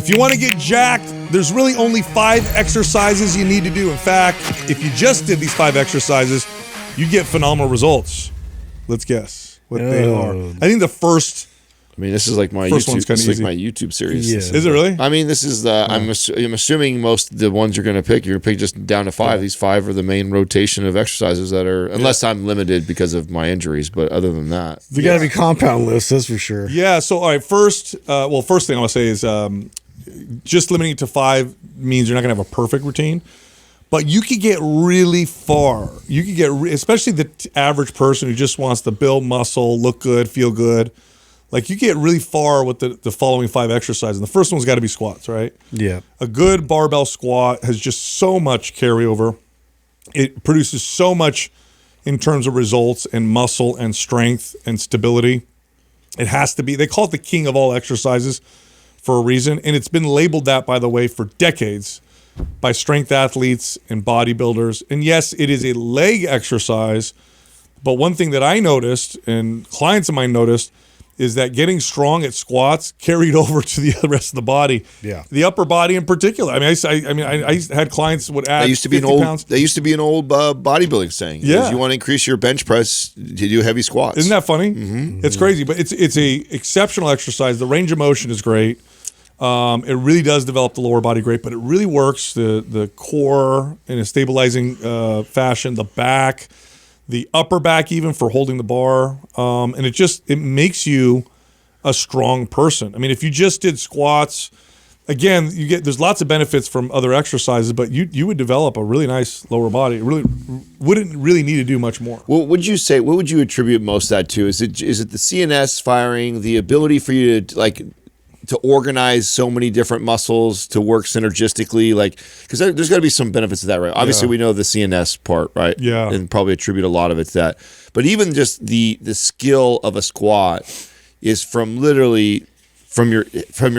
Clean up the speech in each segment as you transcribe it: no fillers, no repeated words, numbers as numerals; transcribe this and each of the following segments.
If you want to get jacked, there's really only 5 exercises you need to do. In fact, if you just did these 5 exercises, you get phenomenal results. Let's guess what they are. I think the first... I mean, this is like my YouTube series. Yeah. Is it really? I mean, this is the. I'm assuming most of the ones you're going to pick, you're going to pick just down to 5. Yeah. These 5 are the main rotation of exercises that are, unless I'm limited because of my injuries. But other than that, they got to be compound lists. That's for sure. Yeah. So all right, first thing I want to say is just limiting it to 5 means you're not going to have a perfect routine. But you could get really far. You could get, especially the average person who just wants to build muscle, look good, feel good. Like you get really far with the following 5 exercises. And the first one's got to be squats, right? Yeah. A good barbell squat has just so much carryover. It produces so much in terms of results and muscle and strength and stability. It has to be. They call it the king of all exercises for a reason. And it's been labeled that, by the way, for decades by strength athletes and bodybuilders. And yes, it is a leg exercise. But one thing that I noticed and clients of mine noticed is that getting strong at squats carried over to the rest of the body. Yeah, the upper body in particular. I mean, I had clients would add. That used to be an old bodybuilding saying. Yeah, you want to increase your bench press, you do heavy squats. Isn't that funny? Mm-hmm. It's crazy, but it's a exceptional exercise. The range of motion is great. It really does develop the lower body great, but it really works the core in a stabilizing fashion, the back, the upper back even for holding the bar. And it makes you a strong person. I mean, if you just did squats, again, there's lots of benefits from other exercises, but you would develop a really nice lower body. It really wouldn't really need to do much more. What would you attribute most of that to? Is it the CNS firing, the ability for you to organize so many different muscles to work synergistically, because there's got to be some benefits to that, right? Obviously, we know the CNS part, right? Yeah, and probably attribute a lot of it to that. But even just the skill of a squat is from your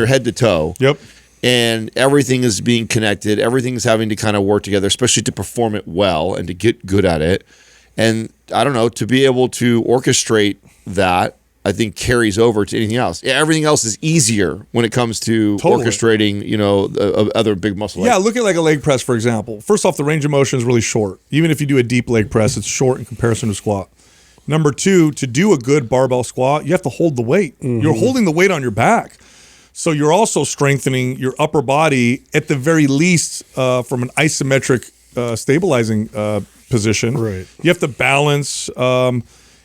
head to toe. Yep. And everything is being connected. Everything's having to kind of work together, especially to perform it well and to get good at it. And I don't know, to be able to orchestrate that, I think carries over to anything else. Everything else is easier when it comes to orchestrating, other big muscle. Yeah, look at like a leg press, for example. First off, the range of motion is really short. Even if you do a deep leg press, it's short in comparison to squat. Number 2, to do a good barbell squat, you have to hold the weight. Mm-hmm. You're holding the weight on your back. So you're also strengthening your upper body at the very least from an isometric stabilizing position. Right. You have to balance...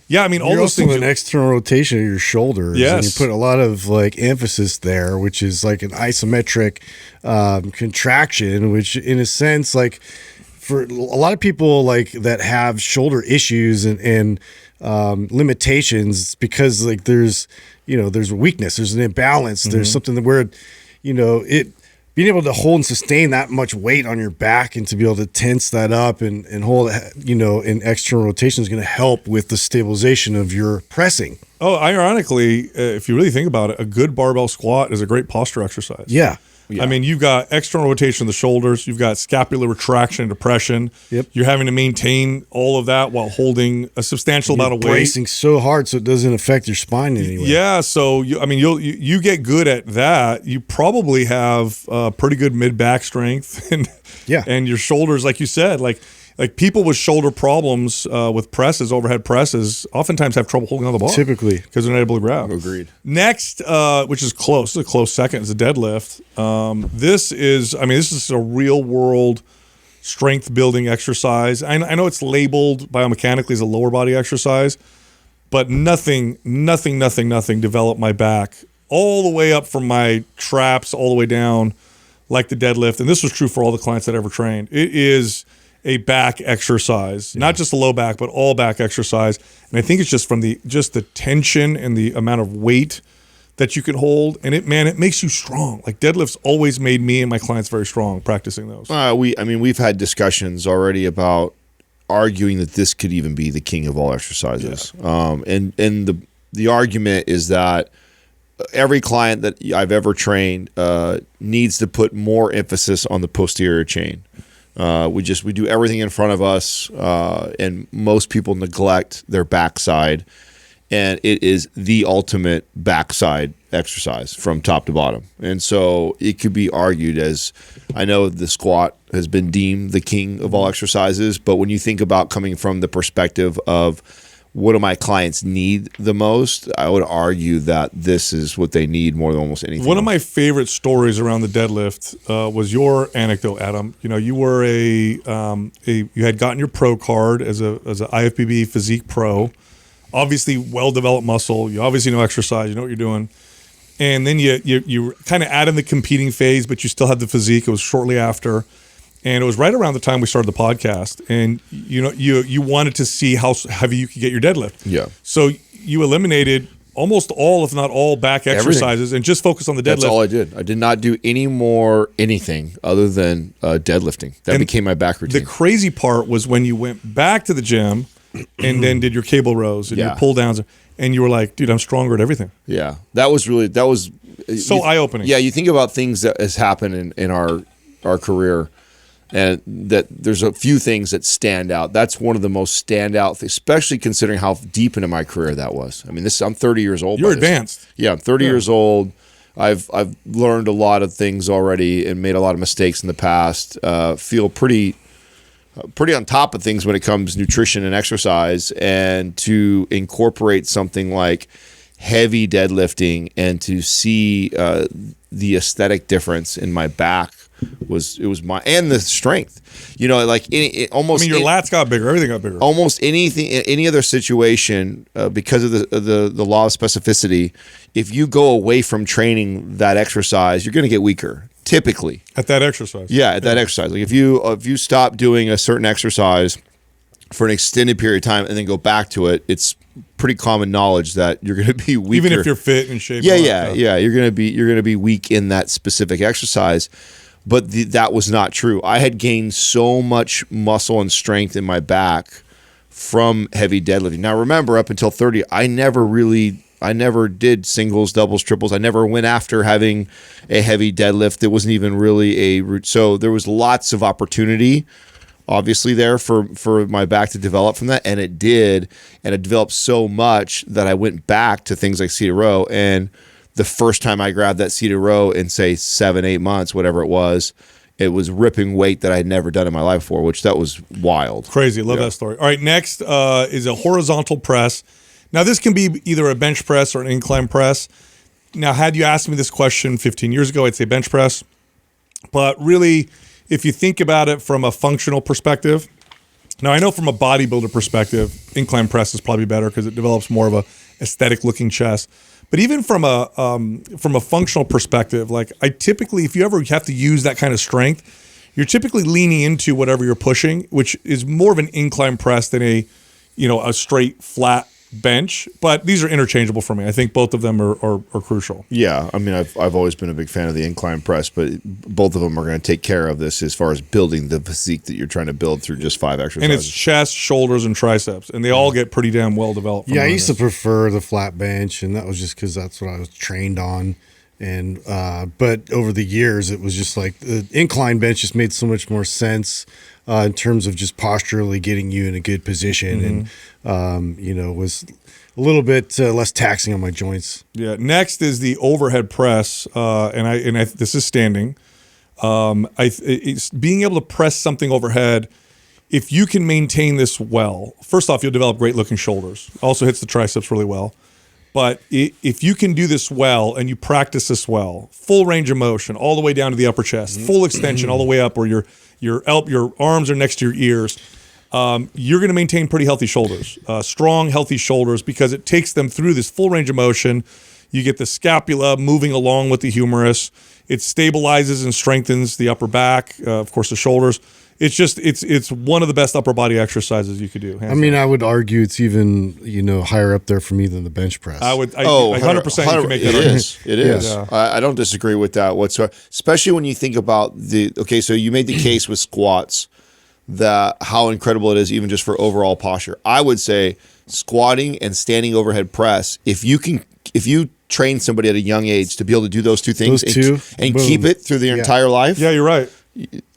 yeah, I mean, all You're those also things. An external rotation of your shoulders. Yes. And you put a lot of emphasis there, which is like an isometric contraction, which in a sense, for a lot of people that have shoulder issues and limitations, because there's a weakness, there's an imbalance, there's something where, being able to hold and sustain that much weight on your back and to be able to tense that up and hold, in external rotation is going to help with the stabilization of your pressing. Oh, ironically, if you really think about it, a good barbell squat is a great posture exercise. Yeah. I mean, you've got external rotation of the shoulders. You've got scapular retraction and depression. Yep. You're having to maintain all of that while holding a substantial amount of weight. Bracing so hard so it doesn't affect your spine anyway. Yeah, so you get good at that. You probably have pretty good mid-back strength, and your shoulders, like you said, like people with shoulder problems with presses, overhead presses, oftentimes have trouble holding on the bar. Typically. Because they're not able to grab. Agreed. Next, which is close, a close second, is a deadlift. This is a real world strength building exercise. I know it's labeled biomechanically as a lower body exercise, but nothing developed my back all the way up from my traps all the way down like the deadlift. And this was true for all the clients that I ever trained. It is a back exercise, not just a low back, but all back exercise. And I think it's just from the tension and the amount of weight that you can hold. And it makes you strong. Like deadlifts always made me and my clients very strong practicing those. We've had discussions already about arguing that this could even be the king of all exercises. Yeah. And the argument is that every client that I've ever trained needs to put more emphasis on the posterior chain. We do everything in front of us, and most people neglect their backside. and it is the ultimate backside exercise from top to bottom. And so it could be argued as, I know the squat has been deemed the king of all exercises, but when you think about coming from the perspective of what do my clients need the most, I would argue that this is what they need more than almost anything One of else. my favorite stories around the deadlift was your anecdote, Adam. You know, you were you had gotten your pro card as a IFBB physique pro, obviously well-developed muscle. You obviously know exercise. You know what you're doing. And then you kind of add in the competing phase, but you still had the physique. It was shortly after. And it was right around the time we started the podcast. And you know, you wanted to see how heavy you could get your deadlift. Yeah. So you eliminated almost all, if not all, back exercises and just focused on the deadlift. That's all I did. I did not do anything other than deadlifting. That became my back routine. The crazy part was when you went back to the gym and then did your cable rows and your pull downs, and you were like, dude, I'm stronger at everything. Yeah. That was So eye-opening. Yeah, you think about things that has happened in our career, and that there's a few things that stand out. That's one of the most standout, especially considering how deep into my career that was. I mean, I'm 30 years old. You're advanced. Yeah, I'm 30 years old. I've learned a lot of things already and made a lot of mistakes in the past. Feel pretty on top of things when it comes to nutrition and exercise, and to incorporate something like heavy deadlifting and to see the aesthetic difference in my back and the strength, you know, like almost. I mean, your lats got bigger, everything got bigger. Almost any other situation, because of the law of specificity, if you go away from training that exercise, you're going to get weaker. Typically, at that exercise. Yeah, at that exercise. Like if you stop doing a certain exercise for an extended period of time and then go back to it, it's pretty common knowledge that you're going to be weaker. Even if you're fit and in shape. Yeah. You're going to be weak in that specific exercise. But that was not true. I had gained so much muscle and strength in my back from heavy deadlifting. Now remember, up until 30, I never did singles, doubles, triples. I never went after having a heavy deadlift. It wasn't even really a route. So there was lots of opportunity, obviously, there for my back to develop from that. And it did. And it developed so much that I went back to things like seated row. And the first time I grabbed that seated row in, say, 7-8 months, whatever it was ripping weight that I had never done in my life before, which that was wild. Crazy. Love that story. All right, next is a horizontal press. Now, this can be either a bench press or an incline press. Now, had you asked me this question 15 years ago, I'd say bench press. But really, if you think about it from a functional perspective, now I know from a bodybuilder perspective, incline press is probably better because it develops more of a aesthetic-looking chest. But even from a functional perspective, like I typically, if you ever have to use that kind of strength, you're typically leaning into whatever you're pushing, which is more of an incline press than a straight flat bench. But these are interchangeable for me. I think both of them are crucial. Yeah, I mean, I've always been a big fan of the incline press, but both of them are going to take care of this as far as building the physique that you're trying to build through just 5 exercises. And it's chest, shoulders, and triceps, and they all get pretty damn well developed. Yeah, I used to prefer the flat bench, and that was just because that's what I was trained on. And but over the years, it was just like the incline bench just made so much more sense in terms of just posturally getting you in a good position, and was a little bit less taxing on my joints. Yeah. Next is the overhead press, and this is standing. It's being able to press something overhead. If you can maintain this well, first off, you'll develop great looking shoulders. Also hits the triceps really well. But if you can do this well and you practice this well, full range of motion all the way down to the upper chest, full extension all the way up where your arms are next to your ears, you're going to maintain pretty healthy shoulders, strong, healthy shoulders, because it takes them through this full range of motion. You get the scapula moving along with the humerus. It stabilizes and strengthens the upper back, of course, the shoulders. It's one of the best upper body exercises you could do. I mean, I would argue it's even higher up there for me than the bench press. I 100% you can make that argument. It is. Yeah. I don't disagree with that whatsoever. Especially when you think about so you made the case with squats that how incredible it is even just for overall posture. I would say squatting and standing overhead press, if you train somebody at a young age to be able to do those two things and keep it through their entire life. Yeah, you're right.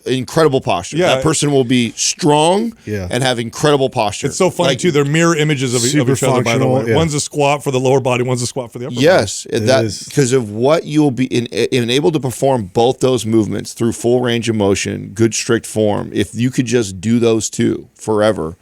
incredible posture. Yeah. That person will be strong Yeah. and have incredible posture. It's so funny too. They're mirror images of each super other, by the way. functional, yeah. One's a squat for the lower body, one's a squat for the upper body. Yes, that is. because of what you'll be able to perform both those movements through full range of motion, good strict form. If you could just do those two forever,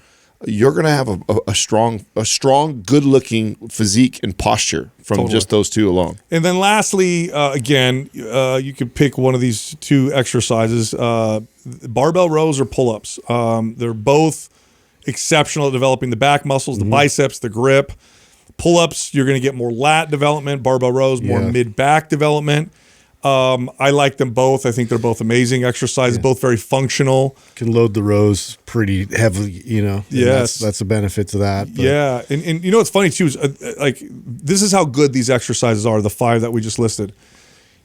you're going to have a strong, good-looking physique and posture from just those two alone. And then lastly, again, you could pick one of these two exercises, barbell rows or pull-ups. They're both exceptional at developing the back muscles, the biceps, the grip. Pull-ups, you're going to get more lat development. Barbell rows, more mid-back development. I like them both. I think they're both amazing exercises, both very functional. Can load the rows pretty heavily, you know. Yes. That's a benefit to that. But. Yeah. And you know what's funny too is like this is how good these exercises are, the 5 that we just listed.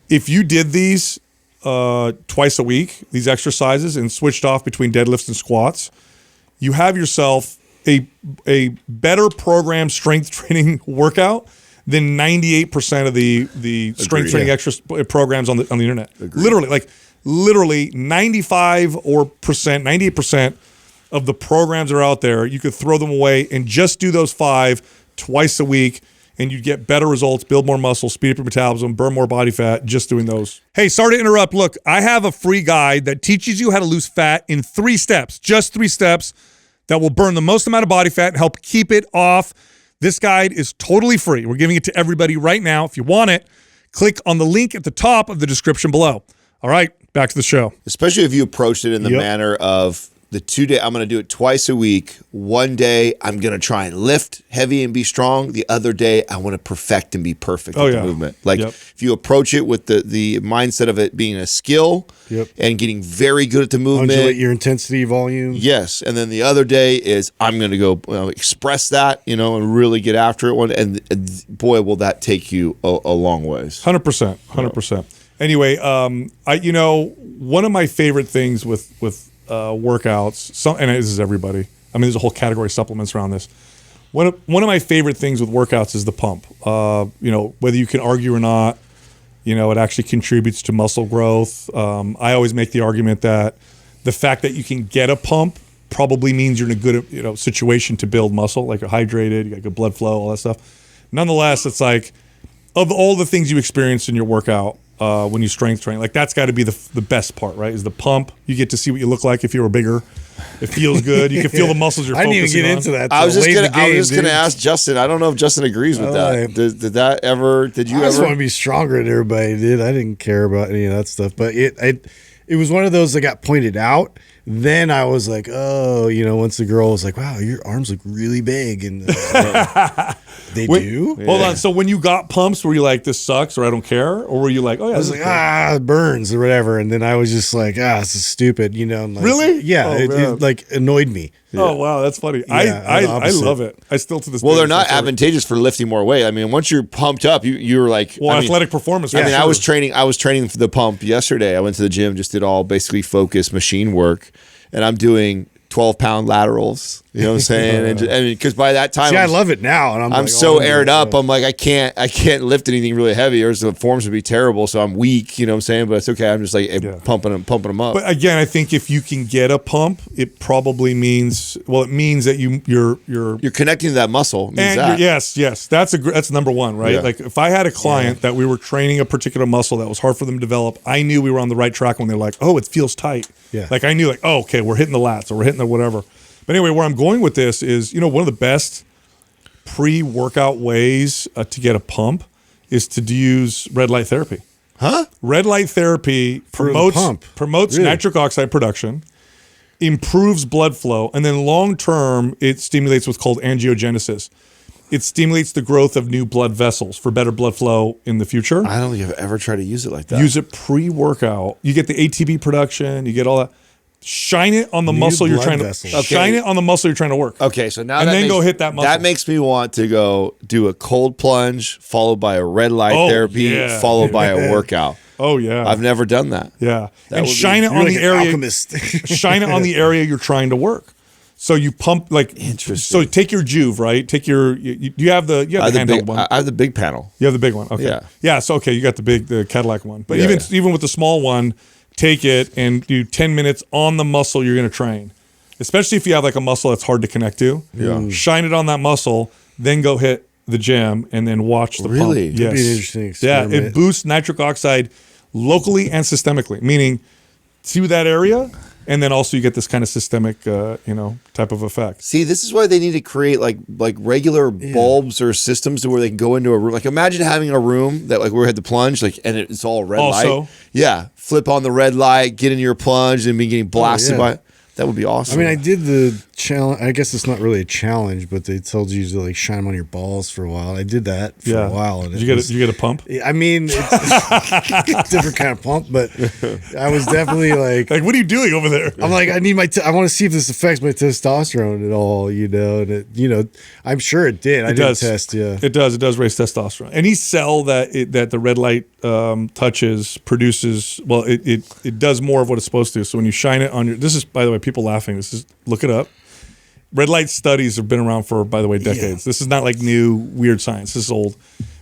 If you did these twice a week, these exercises, and switched off between deadlifts and squats, you have yourself a better programmed strength training workout than 98% of the strength training programs on the internet. Literally 98% of the programs that are out there, you could throw them away and just do those 5 twice a week, and you'd get better results, build more muscle, speed up your metabolism, burn more body fat just doing those. Hey, sorry to interrupt. Look, I have a free guide that teaches you how to lose fat in 3 steps, just 3 steps that will burn the most amount of body fat and help keep it off. This guide is totally free. We're giving it to everybody right now. If you want it, click on the link at the top of the description below. All right, back to the show. Especially if you approached it in the manner of the 2 day, I'm going to do it twice a week. One day, I'm going to try and lift heavy and be strong. The other day, I want to perfect and be perfect with the movement. Like if you approach it with the mindset of it being a skill and getting very good at the movement. Undulate your intensity, volume. Yes. And then the other day is I'm going to go express that, and really get after it. And boy, will that take you a long ways. 100%. 100%. Anyway, one of my favorite things with workouts, and this is everybody. I mean, there's a whole category of supplements around this. One of my favorite things with workouts is the pump. Whether you can argue or not, it actually contributes to muscle growth. I always make the argument that the fact that you can get a pump probably means you're in a good situation to build muscle, like you're hydrated, you got good blood flow, all that stuff. Nonetheless, it's like of all the things you experience in your workout, when you strength train, like that's got to be the best part, right? Is the pump. You get to see what you look like if you were bigger. It feels good. You can feel the muscles you're focusing on. I didn't even get into that. I was just gonna ask Justin. I don't know if Justin agrees with that. Did that ever? Did you ever? I just want to be stronger than everybody did. I didn't care about any of that stuff. But it was one of those that got pointed out. Then I was like, oh, once the girl was like, wow, your arms look really big. And they do? Hold on. So when you got pumps, were you like, this sucks or I don't care? Or were you like, oh, yeah. I was like, it burns or whatever. And then I was just like, this is stupid. Like, really? Yeah. It like annoyed me. Oh, wow. That's funny. Yeah, I love it. I still to this day. Well, they're not advantageous for lifting more weight. I mean, once you're pumped up, you're like, athletic performance. I mean, I was training for the pump yesterday. I went to the gym, just did all basically focused machine work. And I'm doing 12-pound laterals. You know what I'm saying? And because by that time, I love it now. And I'm so aired up. I'm like, I can't lift anything really heavy, or the forms would be terrible. So I'm weak. You know what I'm saying? But it's okay. I'm just like pumping them up. But again, I think if you can get a pump, it probably means it means that you're connecting to that muscle. It means that. Yes. That's number one, right? Yeah. Like if I had a client that we were training a particular muscle that was hard for them to develop, I knew we were on the right track when they're like, oh, it feels tight. Yeah. Like I knew like, oh, okay, we're hitting the lats or we're hitting the whatever. But anyway, where I'm going with this is, one of the best pre-workout ways to get a pump is to use red light therapy. Huh? Red light therapy promotes nitric oxide production, improves blood flow, and then long-term, it stimulates what's called angiogenesis. It stimulates the growth of new blood vessels for better blood flow in the future. I don't think I've ever tried to use it like that. Use it pre-workout. You get the ATP production. You get all that. Shine it on the muscle you're trying to. Shine it on the muscle you're trying to work. Okay, so now go hit that muscle. That makes me want to go do a cold plunge followed by a red light therapy followed by a workout. Oh yeah, I've never done that. Yeah, and shine it on the area. Shine it on the area you're trying to work. So you pump Interesting. So take your Joovv, right? Take your. You have the handheld one. I have the big panel. You have the big one. Okay. Yeah. Yeah. So okay, you got the Cadillac one, but even with the small one. take it and do 10 minutes on the muscle you're going to train. Especially if you have like a muscle that's hard to connect to. Yeah. Shine it on that muscle, then go hit the gym and then watch the Really? pump. That'd be an interesting experiment. Yeah, it boosts nitric oxide locally and systemically, meaning to that area, and then also you get this kind of systemic, type of effect. See, this is why they need to create like regular bulbs or systems to where they can go into a room. Like imagine having a room that like where we had the plunge, like, and it's all red light. Yeah, flip on the red light, get into your plunge, and be getting blasted by it. That would be awesome. I mean, I did the challenge. I guess it's not really a challenge, but they told you to like shine them on your balls for a while. I did that for a while. And Did you get a pump? I mean, it's a different kind of pump, but I was definitely like, what are you doing over there? I'm like, I need I want to see if this affects my testosterone at all, and it, I'm sure it did. I didn't test, It does. It does raise testosterone. Any cell that the red light touches produces, well, it does more of what it's supposed to. So when you shine it on this is, by the way, people laughing. Look it up. Red light studies have been around for, by the way, decades. This is not like new weird science. This is old.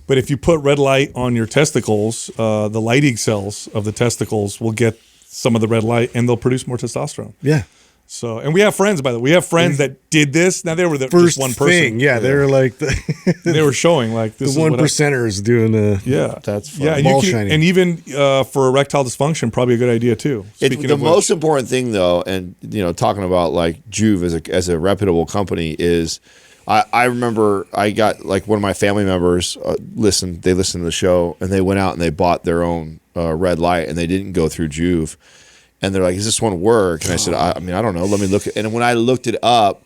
But if you put red light on your testicles, the Leydig cells of the testicles will get some of the red light, and they'll produce more testosterone. Yeah. So, and we have friends, by the way. We have friends that did this. Now they were the first just one person. thing. Yeah, they were like they were showing like this. The 1%ers doing the that's fun. yeah, ball shining. and even for erectile dysfunction, probably a good idea too. It's the most important thing though, and talking about like Joovv as a reputable company is. I remember I got like one of my family members listened to the show and they went out and they bought their own red light and they didn't go through Joovv. And they're like, "Is this one work?" And I said, I mean, I don't know. Let me look." And when I looked it up,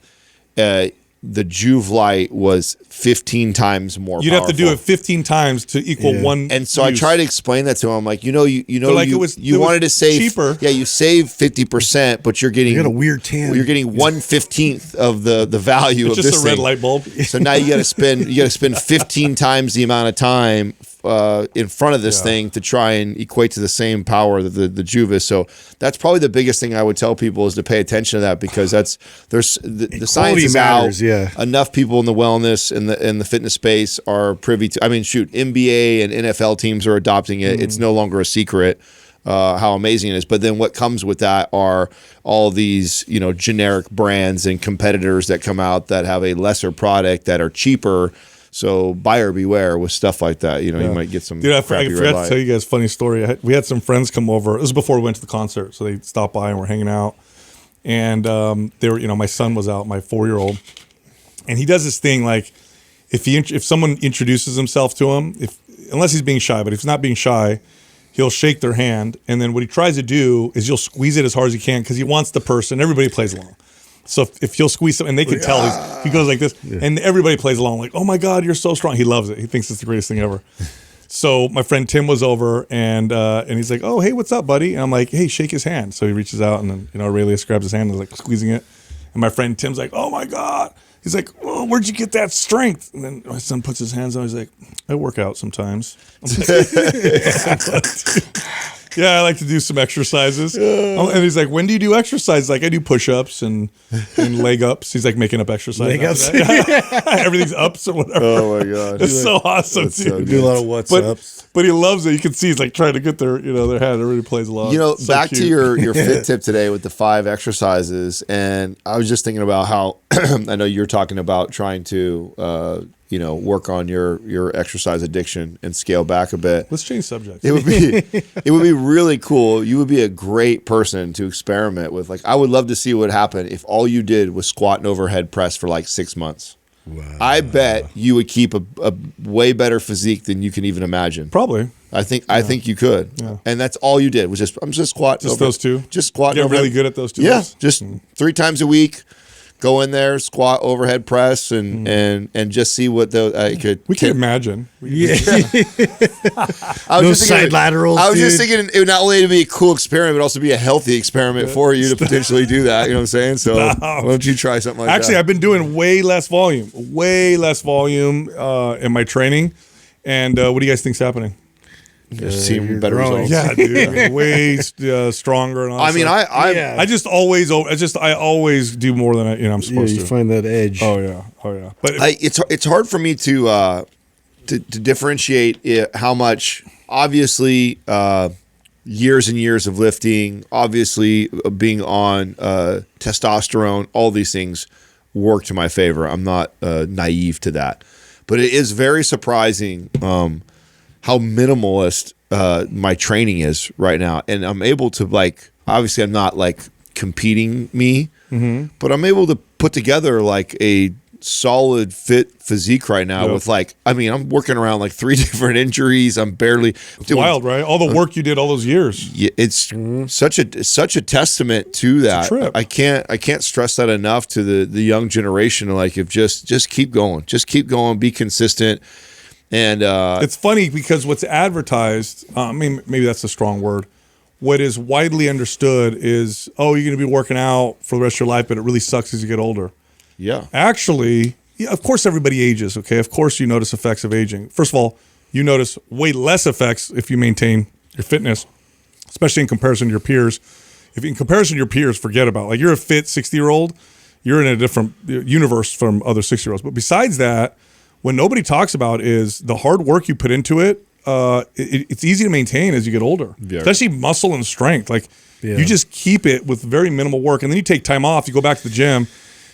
the Joovv light was 15 times more You'd powerful. have to do it 15 times to equal one. And so use. I tried to explain that to him. I'm like, you wanted to save cheaper. Yeah, you save 50%, but you're getting you got a weird tan. You're getting 1/15 of the value it's of just this a red thing. light bulb. So now you got to spend 15 times the amount of time in front of this thing to try and equate to the same power that the Joovv is. So that's probably the biggest thing I would tell people is to pay attention to that because the science is matters, out. yeah. Enough people in the wellness and the fitness space are privy to. I mean, shoot, NBA and NFL teams are adopting it. It's no longer a secret. How amazing it is. But then what comes with that are all these, generic brands and competitors that come out that have a lesser product that are cheaper. So buyer beware with stuff like that. You might get some. Dude, I crappy forgot red to light. tell you guys a funny story. We had some friends come over. This was before we went to the concert, so they stopped by and were hanging out. And they were, my son was out, my 4-year-old, and he does this thing like if someone introduces himself to him, unless he's being shy, but if he's not being shy, he'll shake their hand, and then what he tries to do is he'll squeeze it as hard as he can because he wants the person. Everybody plays along. So if he'll squeeze them, and they can tell he goes like this, and everybody plays along like, "Oh my God, you're so strong!" He loves it. He thinks it's the greatest thing ever. So my friend Tim was over, and he's like, "Oh, hey, what's up, buddy?" And I'm like, "Hey, shake his hand." So he reaches out, and then Aurelius grabs his hand and is like squeezing it. And my friend Tim's like, "Oh my God!" He's like, "Oh, where'd you get that strength?" And then my son puts his hands on. He's like, "I work out sometimes." Yeah, I like to do some exercises. And he's like, "When do you do exercise?" Like, I do push-ups and leg ups. He's like making up exercise. Leg ups? Everything's ups or whatever. Oh my God. It's so awesome, dude. so do a lot of what's ups. But he loves it. You can see he's like trying to get their hand. It really plays along. So back cute. to your fit tip today with the 5 exercises. And I was just thinking about how I know you're talking about trying to, work on your exercise addiction and scale back a bit. Let's change subjects. It would be really cool. You would be a great person to experiment with. Like, I would love to see what happened if all you did was squat and overhead press for like 6 months. Wow. I bet you would keep a way better physique than you can even imagine. Probably. I think you could. Yeah. And that's all you did was I'm just squat. Just those two? Just squat. Get really good at those two? Yeah. Just 3 times a week. Go in there, squat, overhead press, and just see what I could. We can imagine. Yeah. Those side laterals. I was just dude. thinking it would not only to be a cool experiment, but also be a healthy experiment for you to potentially do that. You know what I'm saying? So why don't you try something like that? Actually, I've been doing way less volume in my training. And what do you guys think's happening? You're seeing you're better growing. results. Yeah, dude, way stronger. And all I mean, stuff. I I always do more than I'm Yeah, supposed you to. find that edge. Oh yeah. But it's hard for me to differentiate how much. Obviously, years and years of lifting, obviously being on testosterone, all these things work to my favor. I'm not naive to that. But it is very surprising how minimalist my training is right now. And I'm able to, like, obviously I'm not like competing me, but I'm able to put together like a solid fit physique right now with like, I mean, I'm working around like 3 different injuries. I'm barely doing, wild, right? All the work you did all those years. Yeah, it's such a testament to that. I can't stress that enough to the young generation. Like, if just keep going, be consistent. And it's funny because what's advertised, I mean, maybe that's a strong word. What is widely understood is, oh, you're going to be working out for the rest of your life, but it really sucks as you get older. Yeah. Actually, yeah, of course everybody ages, okay? Of course you notice effects of aging. First of all, you notice way less effects if you maintain your fitness, especially in comparison to your peers. If in comparison to your peers, forget about it. Like, you're a fit 60-year-old, you're in a different universe from other 60-year-olds. But besides that, what nobody talks about is the hard work you put into it. It's easy to maintain as you get older, especially muscle and strength. Like, you just keep it with very minimal work, and then you take time off, you go back to the gym,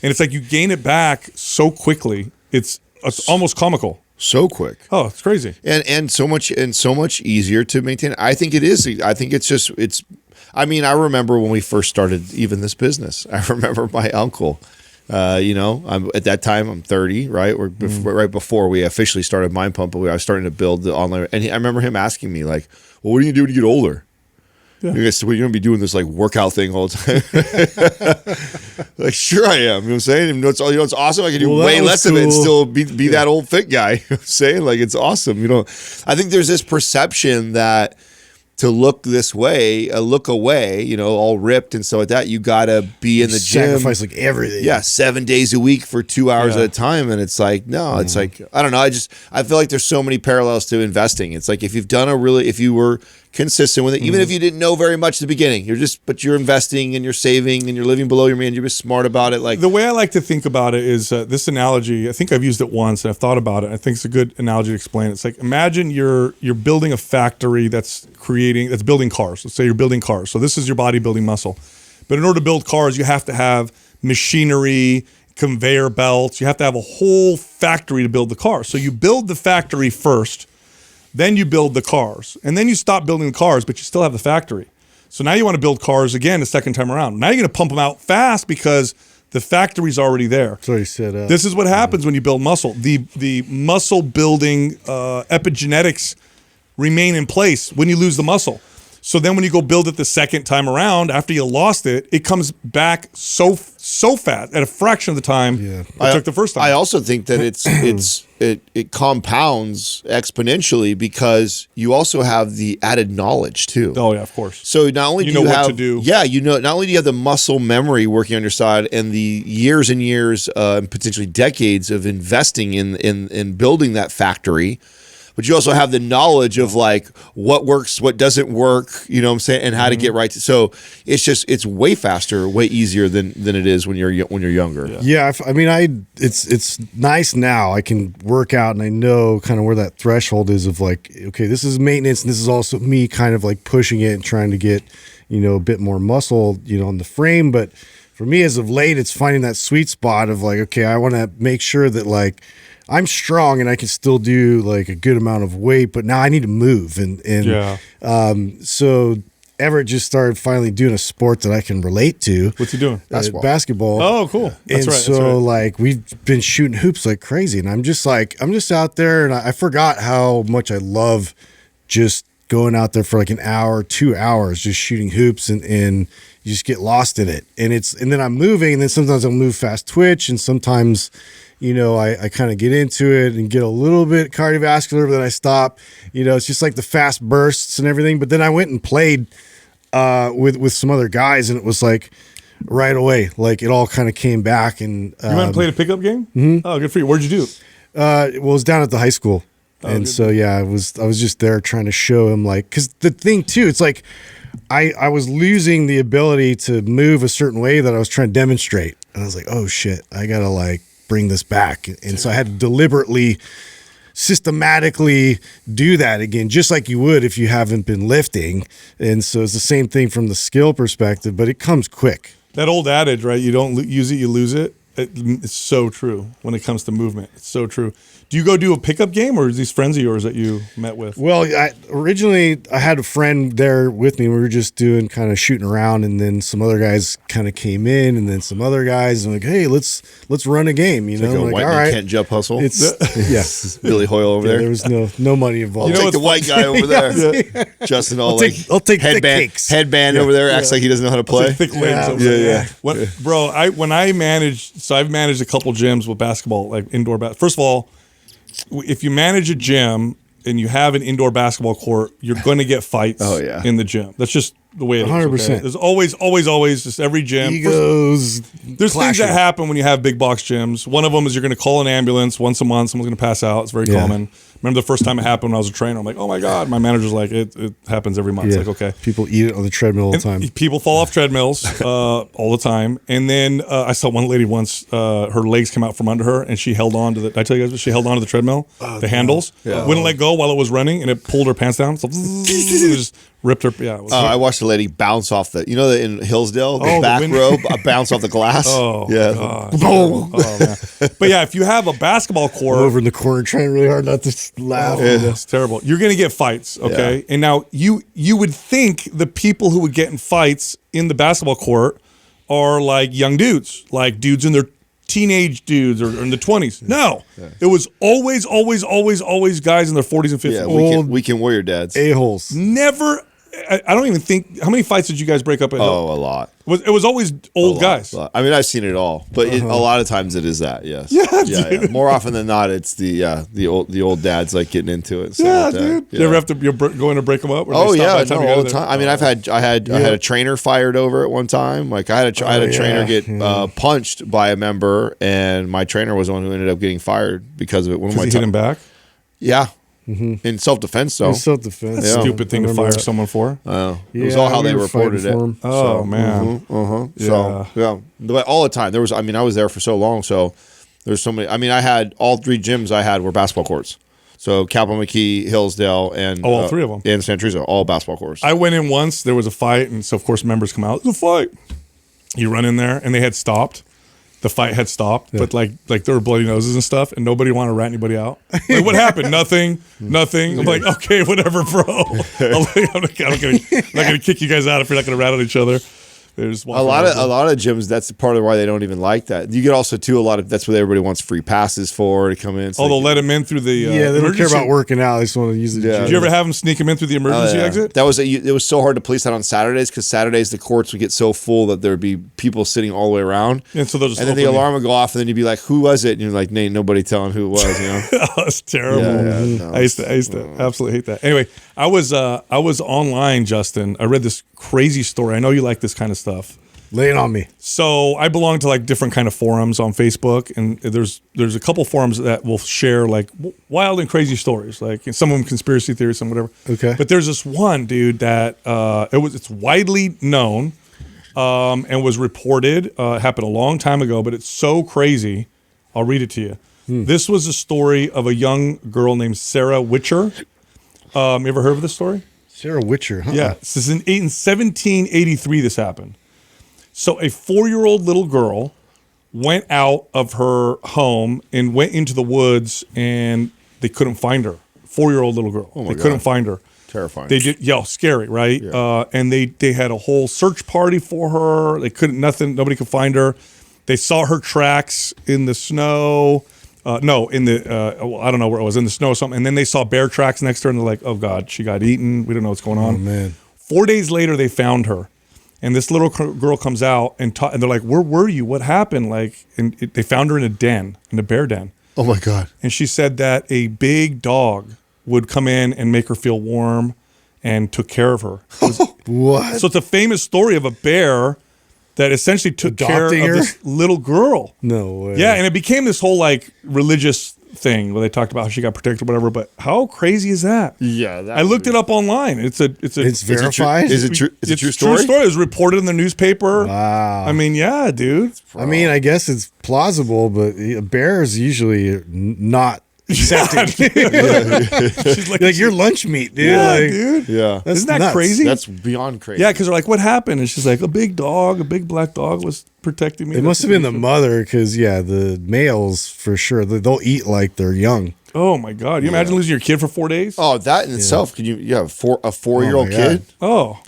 and it's like you gain it back so quickly. It's almost comical. So quick. Oh, it's crazy. And so much easier to maintain. I think it is. I think it's I mean, I remember when we first started even this business. I remember my uncle. At that time I'm 30, right? Or right before we officially started MINDPUMP, but I was starting to build the online. And I remember him asking me, like, "Well, what are you gonna do when you get older?" Yeah. You're gonna be doing this like workout thing all the time. Like, sure I am. You know what I'm saying? And it's awesome. I can do way less of it and still be that old fit guy. You know what I'm saying? Like, it's awesome. I think there's this perception that to look this way, look away, all ripped and stuff like that, you gotta be in the gym. Sacrifice like everything. Yeah, 7 days a week for 2 hours at a time. And it's like, no, it's like, I don't know. I feel like there's so many parallels to investing. It's like, if you were consistent with it, even if you didn't know very much at the beginning, but you're investing and you're saving and you're living below your means, you're just smart about it. Like, the way I like to think about it is this analogy. I think I've used it once and I've thought about it. I think it's a good analogy to explain it. It's like, imagine you're building a factory that's building cars. Let's say you're building cars. So this is your bodybuilding muscle. But in order to build cars, you have to have machinery, conveyor belts. You have to have a whole factory to build the car. So you build the factory first, then you build the cars, and then you stop building the cars, but you still have the factory. So now you want to build cars again the second time around. Now you're going to pump them out fast because the factory's already there. So you set up. This is what happens when you build muscle. The muscle building epigenetics remain in place when you lose the muscle. So then when you go build it the second time around, after you lost it, it comes back so fast at a fraction of the time it took the first time. I also think that it compounds exponentially because you also have the added knowledge too. Oh yeah, of course. So not only do you know have what to do. Yeah, not only do you have the muscle memory working on your side and the years and years and potentially decades of investing in building that factory, but you also have the knowledge of like what works, what doesn't work, you know what I'm saying, and how to get right. So it's way faster, way easier than it is when you're younger. Yeah, I mean, it's nice now. I can work out and I know kind of where that threshold is of like, okay, this is maintenance and this is also me kind of like pushing it and trying to get, a bit more muscle, on the frame. But for me as of late, it's finding that sweet spot of like, okay, I want to make sure that like I'm strong and I can still do like a good amount of weight, but now I need to move. So Everett just started finally doing a sport that I can relate to. What's he doing? Basketball. Oh, cool. That's right. So like we've been shooting hoops like crazy, and I'm just out there, and I forgot how much I love just going out there for like an hour, 2 hours, just shooting hoops, and you just get lost in it. And then I'm moving, and then sometimes I'll move fast twitch, and sometimes I kind of get into it and get a little bit cardiovascular, but then I stop. It's just like the fast bursts and everything. But then I went and played with some other guys, and it was like right away, like it all kind of came back. And you went and played a pickup game? Mm-hmm. Oh, good for you. Where'd you do? It was down at the high school. And so, yeah, I was just there trying to show him, like, because the thing too, it's like I was losing the ability to move a certain way that I was trying to demonstrate. And I was like, oh shit, I got to like bring this back. And so I had to deliberately systematically do that again, just like you would if you haven't been lifting. And so it's the same thing from the skill perspective, but it comes quick. That old adage, right? You don't use it, you lose it. It's so true when it comes to movement. It's so true. Do you go do a pickup game, or is these friends of yours that you met with? Well, originally I had a friend there with me. We were just doing kind of shooting around, and then some other guys kind of came in, and then some other guys and like, hey, let's run a game. You know, Like a like, white all man right, can't jump hustle. it's yeah. Billy Hoyle over Yeah, there. there was no money involved. Take the white guy over there. Justin, I'll take thick headband, cakes. headband over there, acts like he doesn't know how to play. Thick legs over there. Bro, when I managed, so I've managed a couple gyms with basketball, like indoor basketball. First of all, if you manage a gym and you have an indoor basketball court, you're going to get fights in the gym. That's just the way it is. 100%. Okay? There's always, just every gym. Egos. There's things that happen when you have big box gyms. One of them is you're going to call an ambulance once a month. Someone's going to pass out. It's very common. Remember the first time it happened when I was a trainer? I'm like, oh my God. My manager's like, it happens every month. It's like, okay. People eat it on the treadmill all the time. People fall off treadmills all the time. And then I saw one lady once, her legs came out from under her and she held on to the, did I tell you guys, she held on to the treadmill, the handles, wouldn't let go while it was running, and it pulled her pants down. So it just ripped her. Yeah. I watched the lady bounce off the, in Hillsdale, the back row, bounce off the glass. Oh, yeah. God. Oh, man. But yeah, if you have a basketball court. Over in the corner trying really hard not to laugh. It's terrible. You're going to get fights, okay? Yeah. And now you would think the people who would get in fights in the basketball court are like young dudes, like dudes in their teenage dudes or in the 20s. No. It was always guys in their 40s and 50s. Yeah, weekend warrior dads. A-holes. Never. I don't even think. How many fights did you guys break up at? Oh, a lot. It was always old guys. I mean, I've seen it all, but a lot of times it is that. Yes. Yeah. More often than not, it's the old dads like getting into it. Dude. You ever have to go in and break them up? Or oh yeah, all the time. I mean, I had a trainer fired over at one time. Like I had a trainer get punched by a member, and my trainer was the one who ended up getting fired because of it. Because he hit him back. Yeah. In self-defense, though. In self-defense. That's a stupid thing to fire someone for. It was all how they reported it. Oh, man. So, but all the time. I was there for so long, so there's so many. I mean, I had all three gyms I had were basketball courts. So Capel McKee, Hillsdale, and all three of them. And Santa Teresa, all basketball courts. I went in once, there was a fight, and so of course members come out, there's a fight. You run in there, and they had stopped. The fight had stopped, but like there were bloody noses and stuff, and nobody wanted to rat anybody out. Like, what happened? Nothing. I'm like, okay, whatever, bro. I'm not gonna kick you guys out if you're not gonna rat on each other. There's a lot of gyms. That's part of why they don't even like that. You get also too that's what everybody wants free passes for to come in. So they'll let them in through the they don't care about working out. They just want to use the gym. Did you ever have them sneak them in through the emergency exit? That was it was so hard to police that on Saturdays because Saturdays the courts would get so full that there would be people sitting all the way around. And so and then the alarm would go off, and then you'd be like, "Who was it?" And you're like, "Ain't nobody telling who it was." You know, it's terrible. I used to absolutely hate that. Anyway, I was online, Justin. I read this crazy story. I know you like this kind of stuff. Lay it on me. So I belong to like different kind of forums on Facebook, and there's a couple forums that will share like wild and crazy stories, like some of them conspiracy theories, some whatever. Okay. But there's this one dude that it's widely known, and was reported. Happened a long time ago, but it's so crazy. I'll read it to you. This was a story of a young girl named Sarah Whitcher. You ever heard of this story? Sarah Whitcher. Huh? Yeah. This is in 1783. This happened. So a 4-year-old little girl went out of her home and went into the woods, and they couldn't find her. 4-year-old little girl. Oh my God. Couldn't find her. Terrifying. They did, scary, right? Yeah. And they had a whole search party for her. They couldn't, nobody could find her. They saw her tracks in the snow. I don't know where it was, in the snow or something. And then they saw bear tracks next to her, and they're like, oh God, she got eaten. We don't know what's going on. Oh man. 4 days later, they found her. And this little girl comes out, and they're like, where were you? What happened? They found her in a bear den. Oh my God. And she said that a big dog would come in and make her feel warm and took care of her. What? So it's a famous story of a bear that essentially took care of this little girl. No way. Yeah, and it became this whole like religious thing where they talked about how she got protected or whatever. But how crazy is that? Yeah, I looked it up online. It's verified. Is it true? Is it it's true a story? true story. It was reported in the newspaper. Wow. I mean, yeah, dude. I mean, I guess it's plausible, but a bear is usually not accepting. She's like your lunch meat, dude. yeah, like, dude. Yeah. That's Isn't that nuts. crazy? That's beyond crazy. Yeah, because they're like, what happened? And she's like, a big black dog was protecting me. It must have been the mother, because the males for sure they'll eat like they're young. Oh my God. You imagine losing your kid for 4 days? Oh, that in itself. Can you? Yeah, a 4-year-old my kid. God. Oh.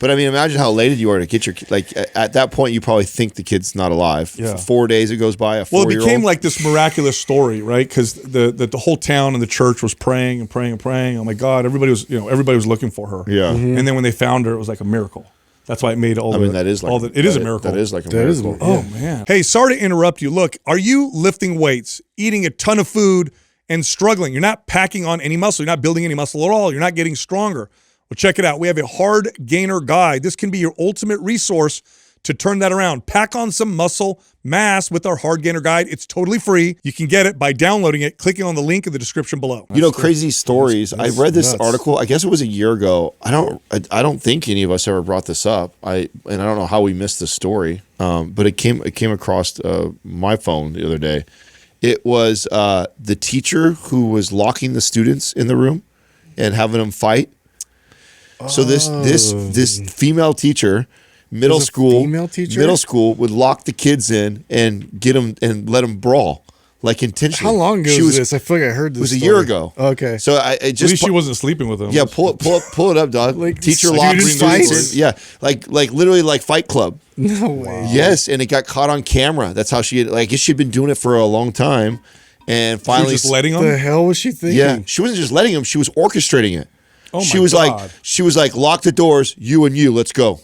But I mean, imagine how elated you are to get your kid. Like at that point, you probably think the kid's not alive. Yeah. 4 days it goes by. A 4-year-old. Well, it became like this miraculous story, right? Because the whole town and the church was praying and praying and praying. Oh my God, everybody was looking for her. Yeah. And then when they found her, it was like a miracle. That's why it made all. I mean, that is like it is a miracle. That is like a That is miracle. a- Oh man. Hey, sorry to interrupt you. Look, are you lifting weights, eating a ton of food, and struggling? You're not packing on any muscle. You're not building any muscle at all. You're not getting stronger. Well, check it out. We have a hard gainer guide. This can be your ultimate resource to turn that around. Pack on some muscle mass with our hard gainer guide. It's totally free. You can get it by downloading it, clicking on the link in the description below. You know, crazy stories. I read this nuts. article. I guess it was a year ago. I don't think any of us ever brought this up. I don't know how we missed this story. But it came across my phone the other day. It was the teacher who was locking the students in the room and having them fight. So this female teacher, middle There's a school, female teacher? middle school would lock the kids in and get them and let them brawl, like intentionally. How long ago She was this? I feel like I heard this. It was a story. year ago. Okay. So I At just least she wasn't sleeping with him. yeah, pull it up, dog. Like Teacher student locked fights? students in. Yeah, like literally like Fight Club. No way. Yes, and it got caught on camera. That's how she had, I guess she'd been doing it for a long time, and She finally, was just letting What the him. hell was she thinking? yeah, she wasn't just letting him; she was orchestrating it. Oh my she was God. like, lock the doors, you and you, let's go.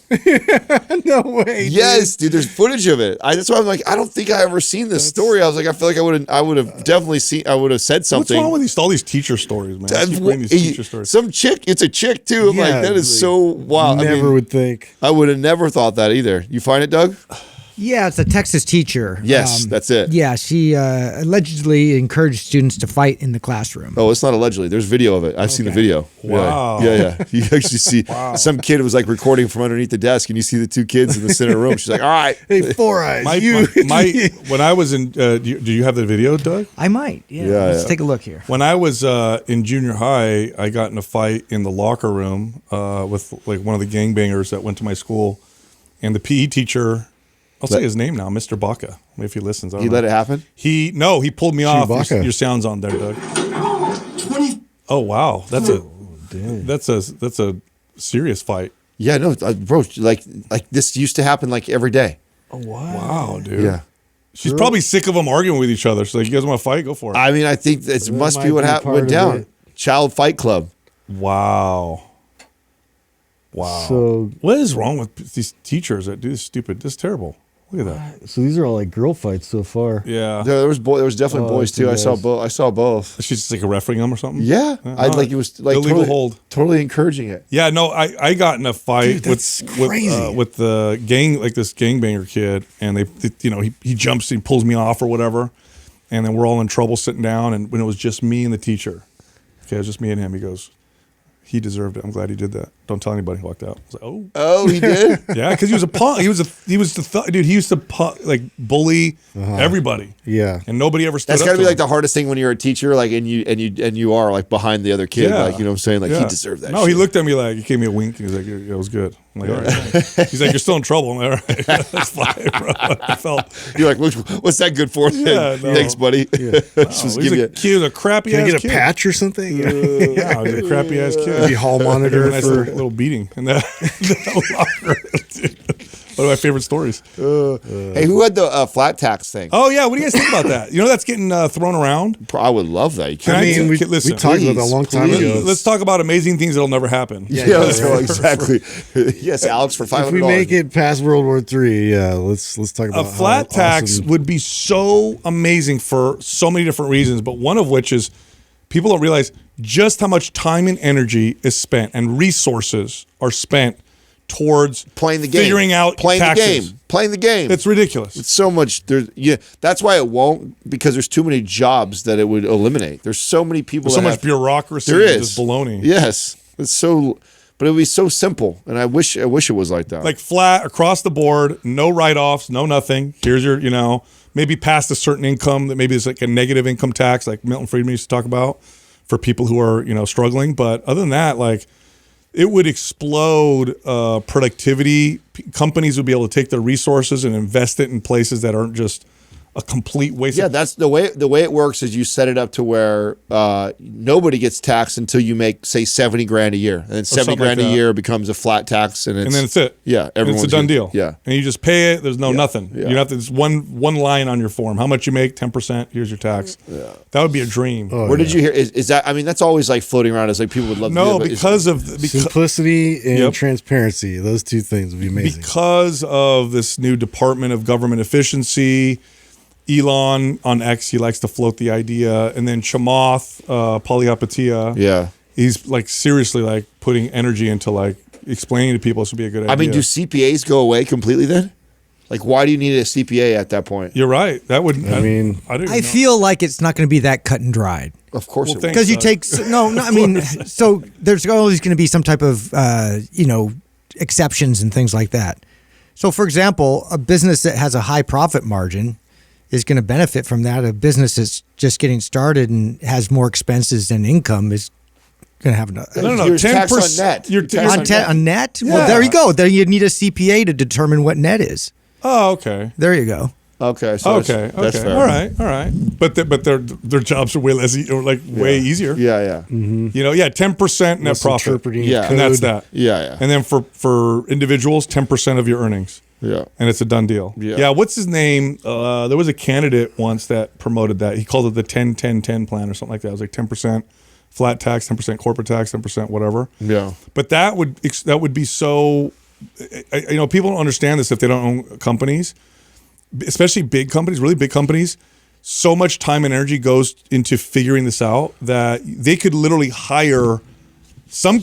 No way. Yes, dude, there's footage of it. That's why I'm like, I don't think I ever seen this story. I was like, I feel like I would have definitely seen. I would have said What's something. wrong with all these teacher stories, man? I keep reading these teacher stories. Some chick, it's a chick too. I'm like, Yeah, that is like, so wild. Never would think. I would have never thought that either. You find it, Doug? Yeah, it's a Texas teacher. Yes, that's it. Yeah, she allegedly encouraged students to fight in the classroom. Oh, it's not allegedly. There's video of it. I've seen the video. Wow. Yeah. You actually see some kid was like recording from underneath the desk, and you see the two kids in the center room. She's like, all right. Hey, Four Eyes. When I was in, do you have the video, Doug? I might. Yeah, Yeah, let's yeah. take a look here. When I was in junior high, I got in a fight in the locker room with like one of the gangbangers that went to my school, and the PE teacher. I'll say his name now, Mr. Baca. If he listens, I don't You know. let it happen? He pulled me off. Chewbacca. Your sound's on there, Doug. Oh wow, that's a serious fight. Yeah, no, bro. Like this used to happen like every day. Wow, dude. Yeah. She's probably sick of them arguing with each other. She's like, you guys want to fight? Go for it. I mean, I think it must might be what be happened. part Went of down. it. Child Fight Club. Wow. So, What is wrong with these teachers that do this stupid? This is terrible. Look at that. so these are all like girl fights so far. Yeah. There was definitely Oh, boys it's too. I guys. saw both. I saw both. She's just like a refereeing them or something? Yeah, I'd like it was like illegal totally, hold. totally encouraging it. Yeah, no, I got in a fight Dude, that's with crazy. with the gang, like this gangbanger kid, and he jumps, he pulls me off or whatever, and then we're all in trouble sitting down, and when it was just me and the teacher, okay, it was just me and him. He goes, he deserved it. I'm glad he did that. Don't tell anybody. He walked out. I was like, oh. Oh, he did. Yeah, because he was a punk. He was the dude. He used to like bully everybody. Yeah. And nobody ever stood That's up got to to be like him. the hardest thing when you're a teacher, like and you are like behind the other kid, Yeah. like you know what I'm saying, like he Yeah. deserved that. No, shit. he looked at me like, he gave me a wink. He was like, "It was good." I'm like, all right. He's like, "You're still in trouble." I'm like, all right, that's fine, bro. I felt. You're like, what's that good for? Yeah, no. Thanks, buddy. Just He's give a you. kid, a crappy Can I ass get a kid. patch or something? Yeah, he's a crappy ass kid. Maybe hall monitor A nice for. little beating in that locker. Dude. One of my favorite stories. Hey, who had the flat tax thing? Oh yeah, what do you guys think about that? You know that's getting thrown around. I would love that. You Can can't- I mean, we listen, talked about that a please, long time please. ago. Let's talk about amazing things that'll never happen. Yeah, let's go. Exactly. Yes, Alex, for $500. If we make it past World War III, yeah, let's talk about A flat how tax awesome- would be so amazing for so many different reasons, but one of which is people don't realize just how much time and energy is spent and resources are spent towards playing the game, figuring out playing taxes. playing the game. It's ridiculous. It's so much. That's why it won't, because there's too many jobs that it would eliminate. There's so many people. There's so that much have, bureaucracy. There and is just baloney. Yes, it's so. But it would be so simple, and I wish it was like that. Like flat across the board, no write-offs, no nothing. Here's your, maybe past a certain income that maybe is like a negative income tax, like Milton Friedman used to talk about for people who are, struggling. But other than that, like it would explode productivity. Companies would be able to take their resources and invest it in places that aren't just a complete waste. Yeah, that's the way it works is you set it up to where nobody gets taxed until you make, say, 70 grand a year. And then 70 grand a year becomes a flat tax, and then it's it. Yeah, it's a done deal. Yeah. And you just pay it, there's no nothing. Yeah. You have to, it's one line on your form. How much you make, 10%, here's your tax. Yeah. That would be a dream. Where did you hear is that, I mean, that's always like floating around as like people would love to do it, because of simplicity and transparency. Those two things would be amazing. Because of this new Department of Government Efficiency, Elon on X, he likes to float the idea, and then Chamath Palihapitiya, he's like seriously like putting energy into like explaining to people this would be a good idea. I mean, do CPAs go away completely then? Like, why do you need a CPA at that point? You're right. That would. I feel like it's not going to be that cut and dried. Of course, because you take I mean, so there's always going to be some type of exceptions and things like that. So, for example, a business that has a high profit margin is going to benefit from that. A business that's just getting started and has more expenses than income is going to have no. No, 10% on net. Yeah. Well, there you go. There you need a CPA to determine what net is. Oh, okay. There you go. Okay. So that's fair. All right. But their jobs are way less, way easier. Yeah. Mm-hmm. 10% net profit. And that's that. Yeah. And then for individuals, 10% of your earnings. Yeah. And it's a done deal. Yeah. What's his name? There was a candidate once that promoted that. He called it the 10-10-10 plan or something like that. It was like 10% flat tax, 10% corporate tax, 10% whatever. Yeah. But that would be so, people don't understand this if they don't own companies, especially big companies, really big companies. So much time and energy goes into figuring this out that they could literally hire some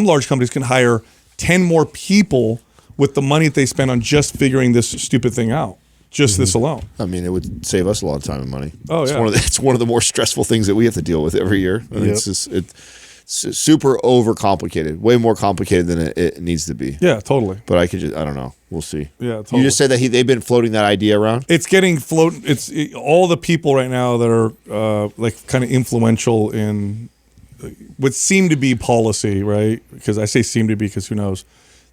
large companies can hire 10 more people with the money that they spend on just figuring this stupid thing out, this alone. I mean, it would save us a lot of time and money. Oh, yeah. It's one of the more stressful things that we have to deal with every year. I mean, it's super overcomplicated, way more complicated than it needs to be. Yeah, totally. But I don't know. We'll see. Yeah, totally. You just said that they've been floating that idea around? It's getting floated. All the people right now that are kind of influential in what seem to be policy, right? Because I say seem to be because who knows?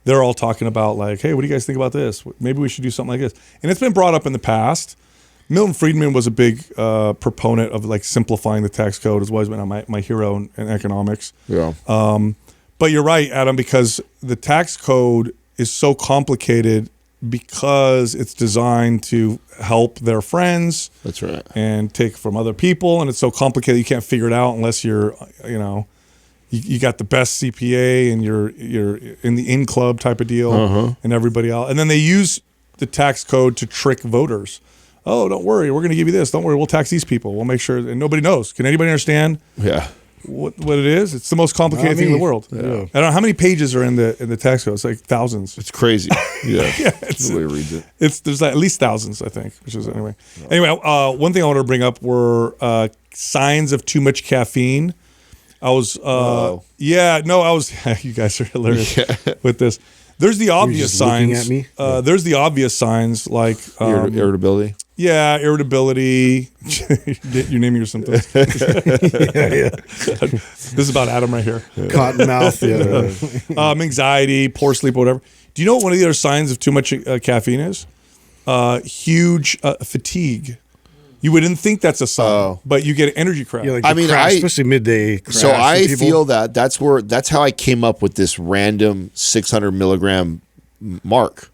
They're all talking about like, hey, what do you guys think about this? Maybe we should do something like this. And it's been brought up in the past. Milton Friedman was a big proponent of like simplifying the tax code. Has always been my hero in economics. Yeah. But you're right, Adam, because the tax code is so complicated because it's designed to help their friends. That's right. And take from other people, and it's so complicated you can't figure it out unless you're, you got the best CPA and you're in the in club type of deal, and everybody else. And then they use the tax code to trick voters. Oh, don't worry, we're going to give you this. Don't worry, we'll tax these people. We'll make sure, and nobody knows. Can anybody understand? Yeah. What it is? It's the most complicated thing in the world. Yeah. I don't know how many pages are in the tax code. It's like thousands. It's crazy. Yeah. Nobody reads it. There's at least thousands, I think. Which is anyway. One thing I wanted to bring up were signs of too much caffeine. I was you guys are hilarious with this. There's the obvious signs. At me? There's the obvious signs like irritability. Yeah, irritability. You name your symptoms. Yeah. This is about Adam right here. Cotton mouth. Yeah. Anxiety, poor sleep, whatever. Do you know what one of the other signs of too much caffeine is? Huge fatigue. You wouldn't think that's a sign, but you get an energy crash. Yeah, like crash, especially midday crash. So I feel that's how I came up with this random 600 milligram mark.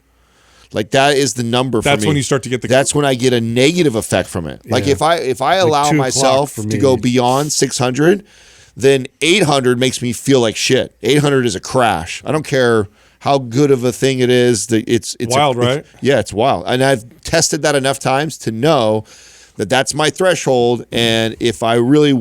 Like that is the number for me. That's when you start to get That's when I get a negative effect from it. Like if I allow myself to go beyond 600, then 800 makes me feel like shit. 800 is a crash. I don't care how good of a thing it is. It's wild, right? Yeah, it's wild. And I've tested that enough times to know that's my threshold. And if I really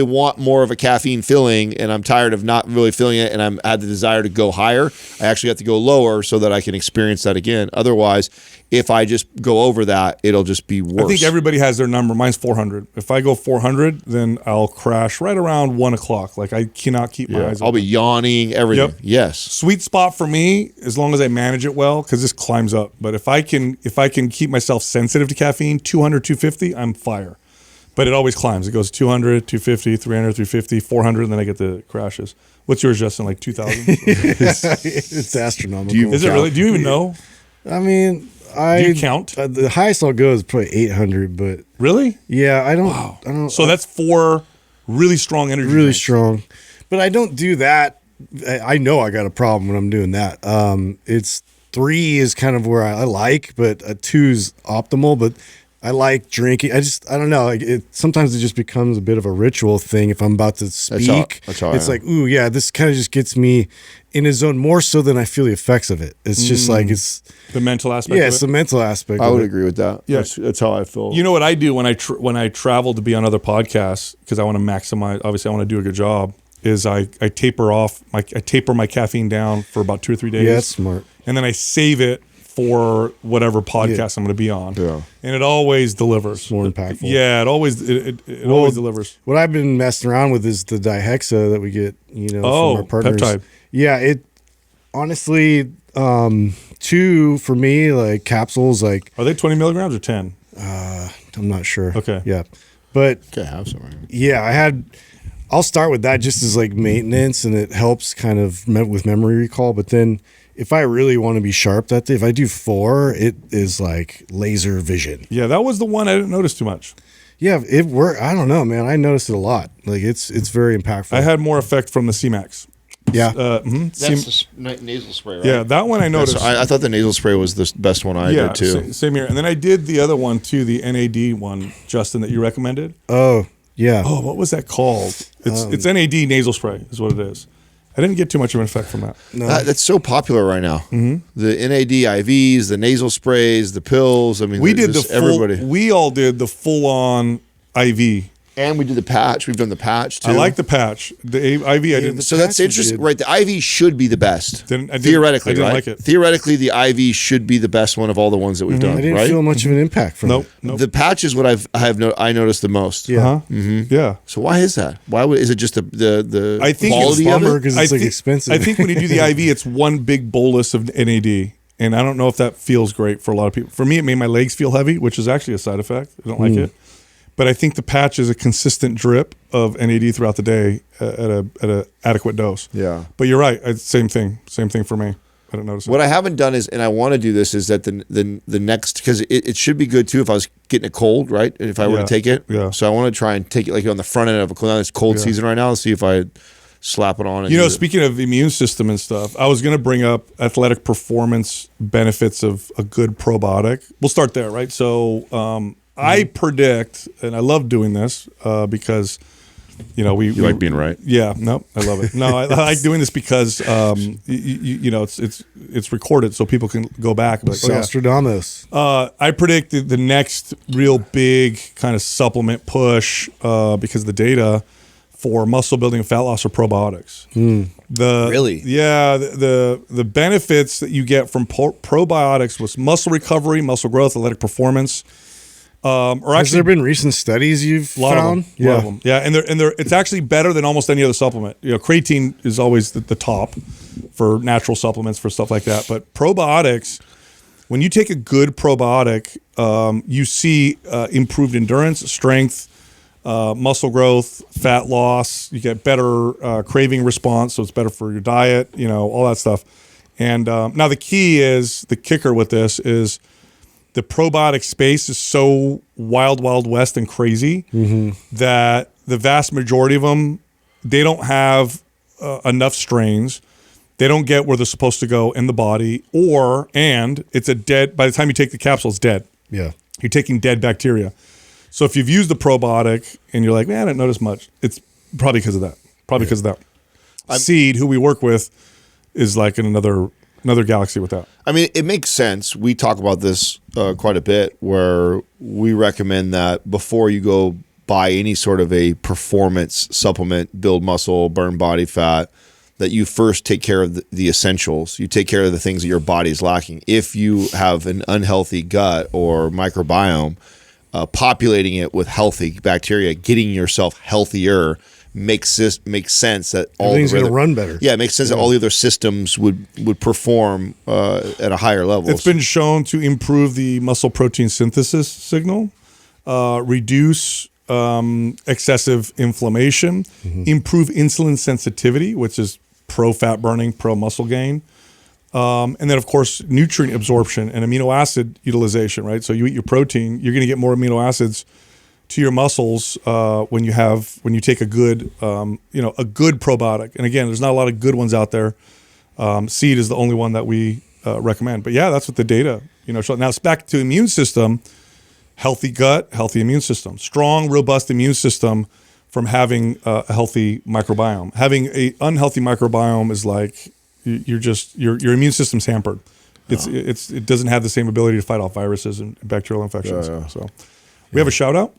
want more of a caffeine filling, and I'm tired of not really feeling it, and I had the desire to go higher, I actually have to go lower so that I can experience that again. Otherwise, if I just go over that, it'll just be worse. I think everybody has their number. Mine's 400. If I go 400, then I'll crash right around 1 o'clock. Like I cannot keep my eyes open. I'll be yawning, everything. Yep. Yes. Sweet spot for me, as long as I manage it well, because this climbs up. But if I can keep myself sensitive to caffeine, 200, 250, I'm fire. But it always climbs. It goes 200, 250, 300, 350, 400, and then I get the crashes. What's yours, Justin? Like 2,000? It's astronomical. Is it really? Do you even know? I mean, Do you count? The highest I'll go is probably 800, but Really? yeah, I don't. Wow. I don't. So that's 4 really strong energy really drinks. strong, but I don't do that. I know I got a problem when I'm doing that. It's 3 is kind of where I like, but a 2's optimal. But I like drinking. I don't know. Like sometimes it just becomes a bit of a ritual thing. If I'm about to speak, that's how I it's am. like, ooh, yeah, this kind of just gets me in a zone more so than I feel the effects of it. It's just like it's The mental aspect yeah, of it's it? the mental aspect. I of would it. agree with that. Yeah. That's how I feel. You know what I do when I travel to be on other podcasts, because I want to maximize, obviously I want to do a good job, is I taper my caffeine down for about 2 or 3 days. Yeah, that's smart. And then I save it for whatever podcast I'm going to be on. Yeah. And it always delivers. More impactful. Yeah, it always delivers. What I've been messing around with is the dihexa that we get, from Oh, our partners. peptide. Yeah, it honestly, 2 for me, like capsules, like Are they 20 milligrams or 10? I'm not sure. Okay. Yeah, but Okay, have some. Right? yeah, I'll start with that just as like maintenance, and it helps kind of with memory recall. But then if I really want to be sharp that day, if I do 4, it is like laser vision. Yeah, that was the one I didn't notice too much. Yeah, it worked. I don't know, man. I noticed it a lot. Like it's very impactful. I had more effect from the C-Max. yeah. That's the nasal spray, right? Yeah, that one I noticed. I thought the nasal spray was the best one I did too. Same here. And then I did the other one too, the NAD one, Justin, that you recommended. Oh, yeah. Oh, what was that called? It's NAD nasal spray is what it is. I didn't get too much of an effect from that. No. That's so popular right now. Mm-hmm. The NAD IVs, the nasal sprays, the pills. I mean, We did everybody. We all did the full-on IV. And we did the patch. We've done the patch too. I like the patch. The IV I didn't. So that's patch we interesting, did. right? The IV should be the best. Theoretically, I didn't right? like it. Theoretically, the IV should be the best one of all the ones that we've done. I didn't right? feel much of an impact from Nope. it. Nope. The patch is what I noticed the most. Yeah. Uh-huh. Mm-hmm. Yeah. So why is that? Is it just the I think quality it's of bummer it? because it's like expensive. I think when you do the IV, it's one big bolus of NAD. And I don't know if that feels great for a lot of people. For me, it made my legs feel heavy, which is actually a side effect. I don't like it. But I think the patch is a consistent drip of NAD throughout the day at a adequate dose. Yeah. But you're right. Same thing for me. I didn't notice it. What I haven't done is, and I want to do this, is that the next, because it should be good too if I was getting a cold, right? And if I were Yeah. to take it. Yeah. So I want to try and take it like on the front end of a cold. Now it's cold season right now. Let's see if I slap it on. And Speaking of immune system and stuff, I was going to bring up athletic performance benefits of a good probiotic. We'll start there, right? So I predict, and I love doing this because, we like being right. Yeah, no, I love it. No, I like doing this because it's recorded so people can go back. And be like, Nostradamus. I predict the next real big kind of supplement push because of the data for muscle building and fat loss are probiotics. Really? Yeah, the benefits that you get from probiotics with muscle recovery, muscle growth, athletic performance. Has there been recent studies you've A lot found? of them. Yeah, and it's actually better than almost any other supplement. Creatine is always the top for natural supplements for stuff like that. But probiotics, when you take a good probiotic, you see improved endurance, strength, muscle growth, fat loss. You get better craving response, so it's better for your diet. All that stuff. And now the kicker with this is, the probiotic space is so wild west and crazy that the vast majority of them, they don't have enough strains. They don't get where they're supposed to go in the body, and it's by the time you take the capsule, it's dead. Yeah. You're taking dead bacteria. So if you've used the probiotic and you're like, man, I didn't notice much, it's probably because of that. Seed, who we work with, is like in another galaxy with that. I mean, it makes sense. We talk about this quite a bit, where we recommend that before you go buy any sort of a performance supplement, build muscle, burn body fat, that you first take care of the essentials. You take care of the things that your body is lacking. If you have an unhealthy gut or microbiome, populating it with healthy bacteria, getting yourself healthier makes sense that all everything's going to run better. Yeah, it makes sense that all the other systems would perform at a higher level. It's been shown to improve the muscle protein synthesis signal, reduce excessive inflammation, improve insulin sensitivity, which is pro-fat burning, pro-muscle gain. And then, of course, nutrient absorption and amino acid utilization, right? So you eat your protein, you're going to get more amino acids to your muscles when you take a good probiotic. And again, there's not a lot of good ones out there. Seed is the only one that we recommend. But yeah, that's what the data show. Now it's back to immune system. Healthy gut, healthy immune system, strong, robust immune system from having a healthy microbiome. Having an unhealthy microbiome is like your immune system's hampered. It doesn't have the same ability to fight off viruses and bacterial infections. So we have a shout out.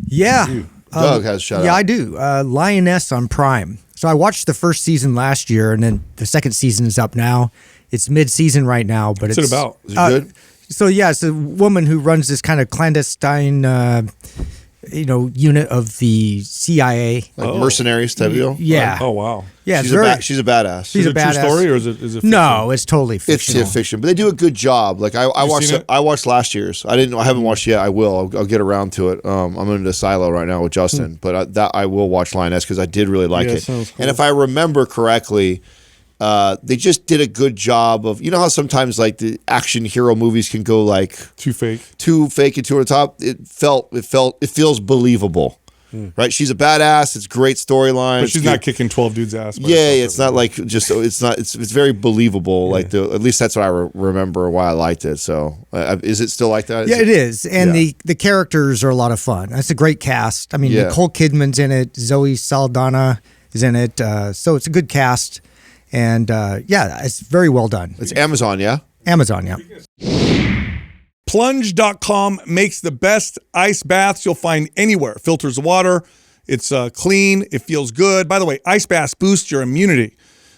Yeah. Doug has a shout out. Yeah, I do. Lioness on Prime. So I watched the first season last year, and then the second season is up now. It's mid-season right now, but What's it about? Is it good? So yeah, it's a woman who runs this kind of clandestine, unit of the CIA. Like mercenaries type deal? Yeah. Oh wow. Yeah, She's a badass. She's Is a it a badass. true story or is it fiction? No, it's totally It's fictional. fiction, but they do a good job. Like I watched seen it? I watched last year's. I haven't watched yet. I will. I'll get around to it. I'm in the silo right now with Justin, but I will watch Lioness because I did really like Yeah, it. sounds cool. And if I remember correctly, they just did a good job of, how sometimes like the action hero movies can go like Too fake. too fake and too over the top. It feels believable. Right? She's a badass. It's great storyline. But she's not kicking 12 dudes' ass. by Yeah, herself. it's not like just it's very believable. Like at least that's what I remember why I liked it. So is it still like that? Yeah, it is. And Yeah. the characters are a lot of fun. It's a great cast. I mean, Yeah. Nicole Kidman's in it. Zoe Saldana is in it. So it's a good cast. And it's very well done. It's Amazon, yeah. Amazon, yeah. Plunge.com makes the best ice baths you'll find anywhere. Filters the water. It's clean. It feels good. By the way, ice baths boost your immunity.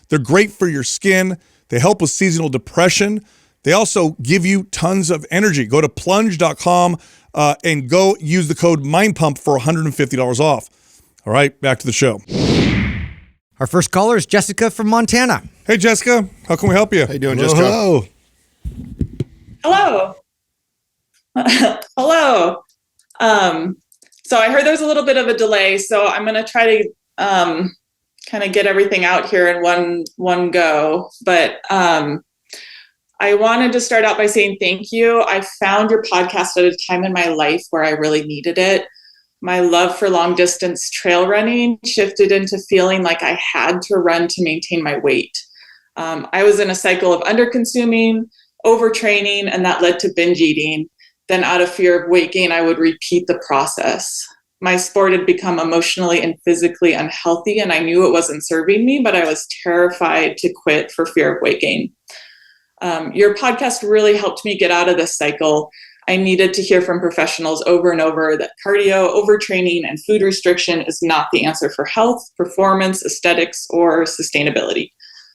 They're great for your skin. They help with seasonal depression. They also give you tons of energy. Go to plunge.com and go use the code MINDPUMP for $150 off. All right, back to the show. Our first caller is Jessica from Montana. Hey, Jessica. How can we help you? How you doing, Hello, Jessica? hello. Hello. Hello. So I heard there's a little bit of a delay, so I'm going to try to kind of get everything out here in one go. But I wanted to start out by saying thank you. I found your podcast at a time in my life where I really needed it. My love for long distance trail running shifted into feeling like I had to run to maintain my weight. I was in a cycle of under-consuming, overtraining, and that led to binge eating. Then out of fear of weight gain, I would repeat the process. My sport had become emotionally and physically unhealthy, and I knew it wasn't serving me, but I was terrified to quit for fear of weight gain. Your podcast really helped me get out of this cycle. I needed to hear from professionals over and over that cardio, overtraining, and food restriction is not the answer for health, performance, aesthetics, or sustainability.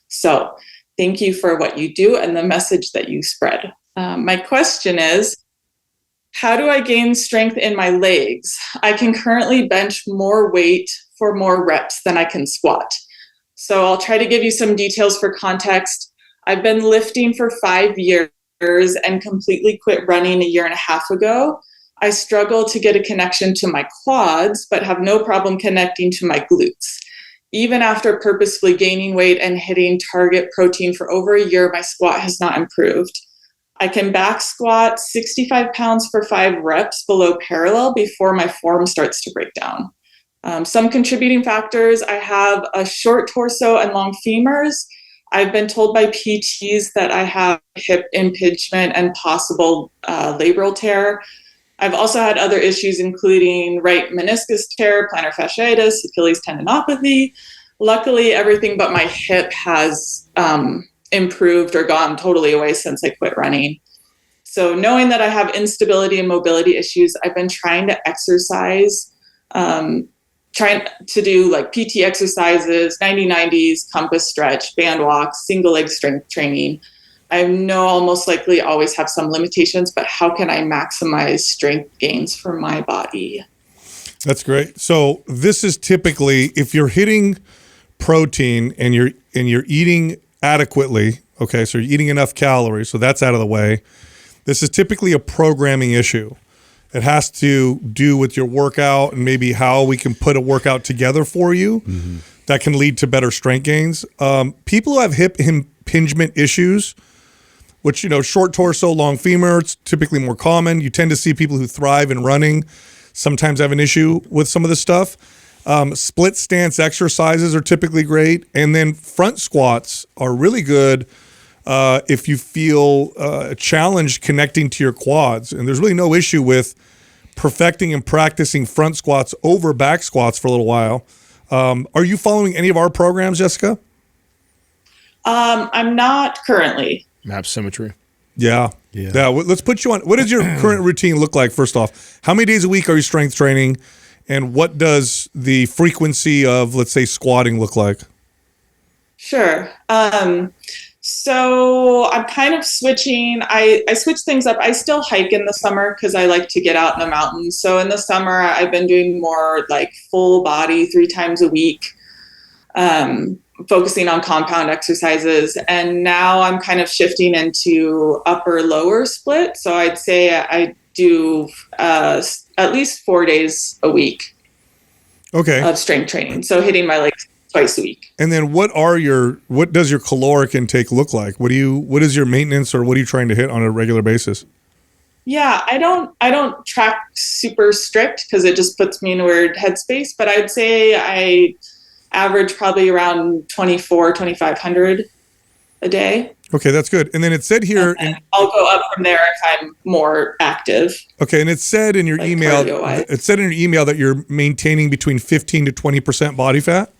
So thank you for what you do and the message that you spread. My question is, how do I gain strength in my legs? I can currently bench more weight for more reps than I can squat. So I'll try to give you some details for context. I've been lifting for 5 years and completely quit running a year and a half ago. I struggle to get a connection to my quads, but have no problem connecting to my glutes. Even after purposefully gaining weight and hitting target protein for over a year, my squat has not improved. I can back squat 65 pounds for 5 reps below parallel before my form starts to break down. Some contributing factors, I have a short torso and long femurs. I've been told by PTs that I have hip impingement and possible labral tear. I've also had other issues, including right meniscus tear, plantar fasciitis, Achilles tendinopathy. Luckily, everything but my hip has improved or gone totally away since I quit running. So knowing that I have instability and mobility issues, I've been trying to exercise, trying to do like PT exercises, 90-90s, compass stretch, band walks, single leg strength training. I know I'll most likely always have some limitations, but how can I maximize strength gains for my body? That's great. So this is typically, if you're hitting protein and you're eating adequately, okay, so you're eating enough calories, so that's out of the way. This is typically a programming issue. It has to do with your workout and maybe how we can put a workout together for you that can lead to better strength gains. People who have hip impingement issues, which, you know, short torso, long femur, it's typically more common. You tend to see people who thrive in running sometimes have an issue with some of this stuff. Split stance exercises are typically great. And then front squats are really good if you feel challenged connecting to your quads. And there's really no issue with perfecting and practicing front squats over back squats for a little while. Are you following any of our programs, Jessica? I'm not currently. Map symmetry. Yeah. Let's put you on. What does your current routine look like, first off? How many days a week are you strength training? And what does the frequency of, let's say, squatting look like? Sure. So I'm kind of switching. I switch things up. I still hike in the summer because I like to get out in the mountains. So in the summer, I've been doing more like full body 3 times a week, focusing on compound exercises. And now I'm kind of shifting into upper lower split. So I'd say I do at least 4 days a week of strength training. So hitting my legs twice a week. And then what does your caloric intake look like? What is your maintenance, or what are you trying to hit on a regular basis? Yeah, I don't track super strict because it just puts me in a weird headspace, but I'd say I average probably around 2,500 a day. Okay, that's good. And then it said here, I'll go up from there if I'm more active. Okay, and it said in your email, that you're maintaining between 15 to 20% body fat.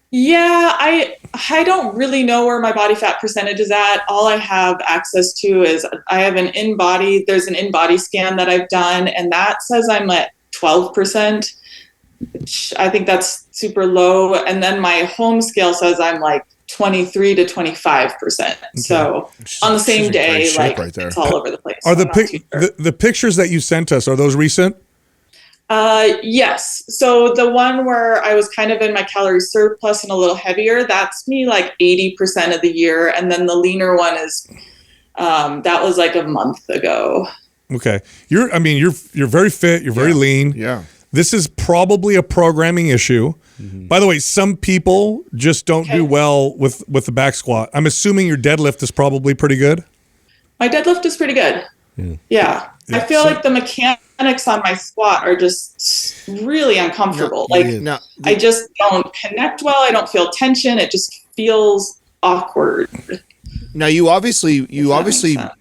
Yeah, I don't really know where my body fat percentage is at. All I have access to is I have there's an in-body scan that I've done, and that says I'm at 12%, which I think that's super low. And then my home scale says I'm like 23 to 25%. Okay. So on the same day, like right there. It's all over the place. Are the pictures that you sent us, are those recent? Yes. So the one where I was kind of in my calorie surplus and a little heavier, that's me like 80% of the year. And then the leaner one is, that was like a month ago. Okay. You're very fit. You're very lean. Yeah. This is probably a programming issue. Mm-hmm. By the way, some people just don't do well with the back squat. I'm assuming your deadlift is probably pretty good. My deadlift is pretty good. Yeah. I feel like the mechanics on my squat are just really uncomfortable. I just don't connect well. I don't feel tension. It just feels awkward. Now you obviously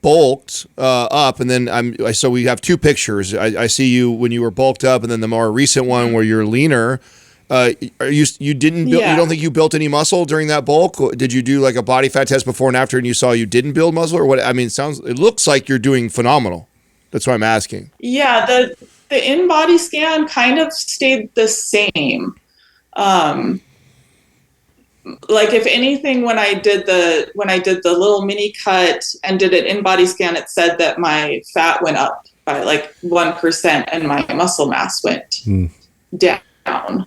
bulked up, and then so we have 2 pictures. I see you when you were bulked up, and then the more recent one where you're leaner. You don't think you built any muscle during that bulk? Did you do like a body fat test before and after, and you saw you didn't build muscle, or what? I mean, it looks like you're doing phenomenal. That's why I'm asking. Yeah, the in-body scan kind of stayed the same. Like if anything, when I did the little mini cut and did an in-body scan, it said that my fat went up by like 1% and my muscle mass went down.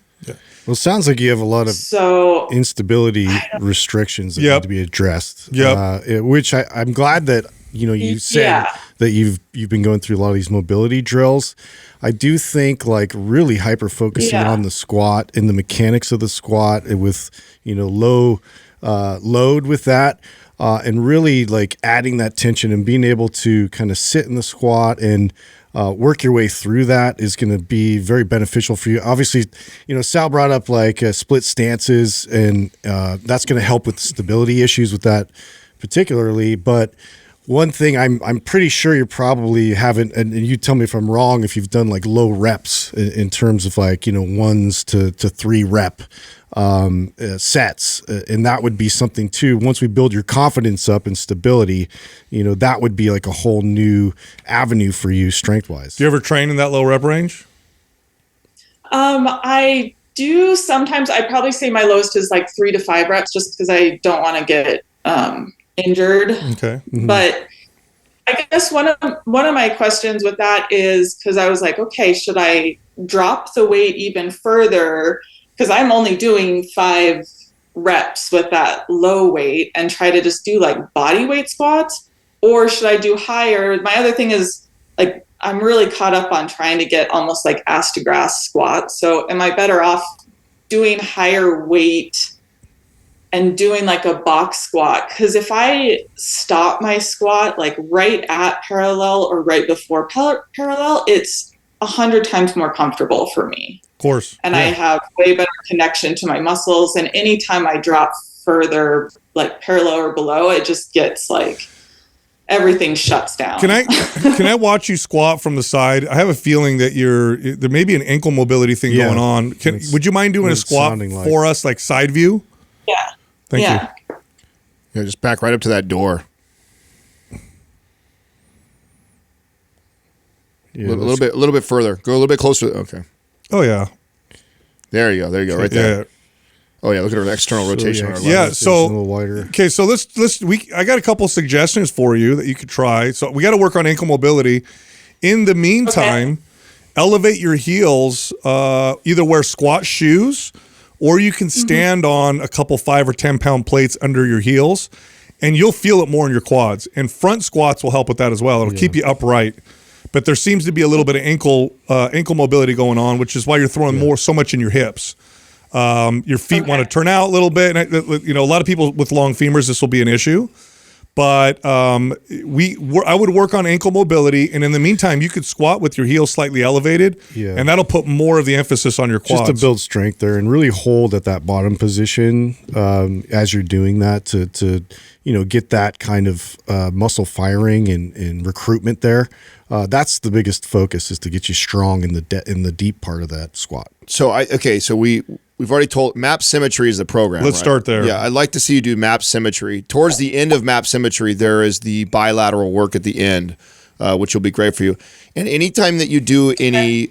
Well, it sounds like you have a lot of instability restrictions that need to be addressed. Yeah, which I'm glad that you said that you've been going through a lot of these mobility drills. I do think like really hyper focusing on the squat and the mechanics of the squat with low load with that. And really like adding that tension and being able to kind of sit in the squat and work your way through that is going to be very beneficial for you. Obviously, Sal brought up like split stances, and that's going to help with stability issues with that particularly. But one thing I'm pretty sure you probably haven't, and you tell me if I'm wrong, if you've done like low reps in terms of like, 1 to 3 rep sets. And that would be something too. Once we build your confidence up and stability, that would be like a whole new avenue for you strength wise. Do you ever train in that low rep range? I do sometimes. I'd probably say my lowest is like 3 to 5 reps just because I don't want to get injured. Okay. Mm-hmm. But I guess one of my questions with that is because I was like, okay, should I drop the weight even further? Because I'm only doing 5 reps with that low weight and try to just do like body weight squats, or should I do higher? My other thing is like, I'm really caught up on trying to get almost like ass to grass squats. So am I better off doing higher weight and doing like a box squat? Because if I stop my squat like right at parallel or right before parallel, it's 100 times more comfortable for me. Of course. And I have way better connection to my muscles. And anytime I drop further, like parallel or below, it just gets like everything shuts down. Can I watch you squat from the side? I have a feeling that there may be an ankle mobility thing going on. Would you mind doing a squat for us, like side view? Yeah. Thank you. Yeah, just back right up to that door. Yeah, a little bit further. Go a little bit closer. Okay. Oh yeah. There you go. Right there. Yeah. Oh yeah, look at our external rotation. On our Yeah. left. So a little wider. Okay, so I got a couple of suggestions for you that you could try. So we got to work on ankle mobility. In the meantime, elevate your heels. Either wear squat shoes, or you can stand on a couple 5 or 10 pound plates under your heels, and you'll feel it more in your quads. And front squats will help with that as well. It'll keep you upright. But there seems to be a little bit of ankle mobility going on, which is why you're throwing so much in your hips. Your feet want to turn out a little bit. And, a lot of people with long femurs, this will be an issue. But I would work on ankle mobility, and in the meantime, you could squat with your heels slightly elevated, and that'll put more of the emphasis on your quads. Just to build strength there and really hold at that bottom position as you're doing that to get that kind of muscle firing and recruitment there. That's the biggest focus, is to get you strong in the deep part of that squat. So we've already told map symmetry is the program. Let's start there. Yeah, I'd like to see you do map symmetry. Towards the end of map symmetry, there is the bilateral work at the end, which will be great for you. And anytime that you do any,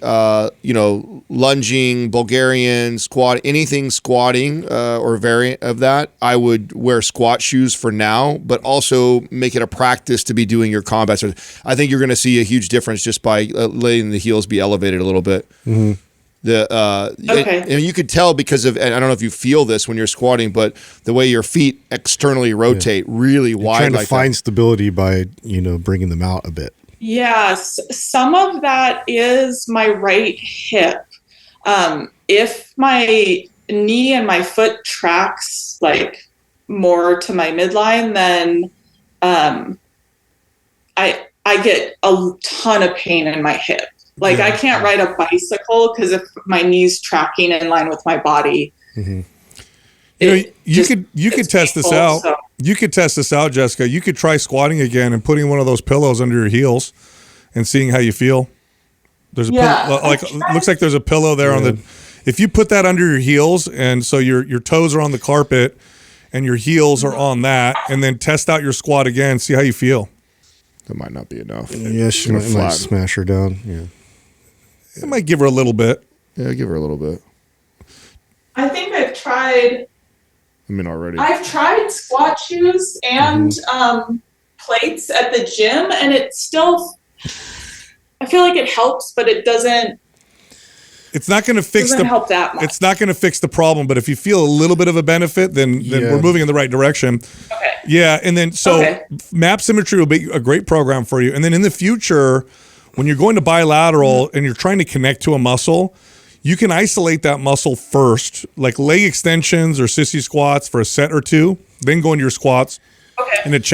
lunging, Bulgarian, squat, anything squatting or variant of that, I would wear squat shoes for now, but also make it a practice to be doing your combat. So I think you're going to see a huge difference just by letting the heels be elevated a little bit. Mm-hmm. And you could tell because of, and I don't know if you feel this when you're squatting, but the way your feet externally rotate really wide. Trying to like find stability by bringing them out a bit. Yes, some of that is my right hip. If my knee and my foot tracks like more to my midline, then I get a ton of pain in my hip. Like I can't ride a bicycle because if my knee's tracking in line with my body. Mm-hmm. You could test this out. So. You could test this out, Jessica. You could try squatting again and putting one of those pillows under your heels and seeing how you feel. There's a pillow, looks like there's a pillow there on the. If you put that under your heels, and so your toes are on the carpet and your heels are on that, and then test out your squat again, see how you feel. That might not be enough. Yeah, she might smash her down. Yeah. It might give her a little bit. Yeah, give her a little bit. I think I've tried. I've tried squat shoes and plates at the gym, and it still. I feel like it helps, but it doesn't. It's not going to fix help that much. It's not going to fix the problem, but if you feel a little bit of a benefit, then we're moving in the right direction. Okay. Yeah, and then map symmetry will be a great program for you. And then in the future, when you're going to bilateral and you're trying to connect to a muscle, you can isolate that muscle first, like leg extensions or sissy squats for a set or two, then go into your squats. Okay. And it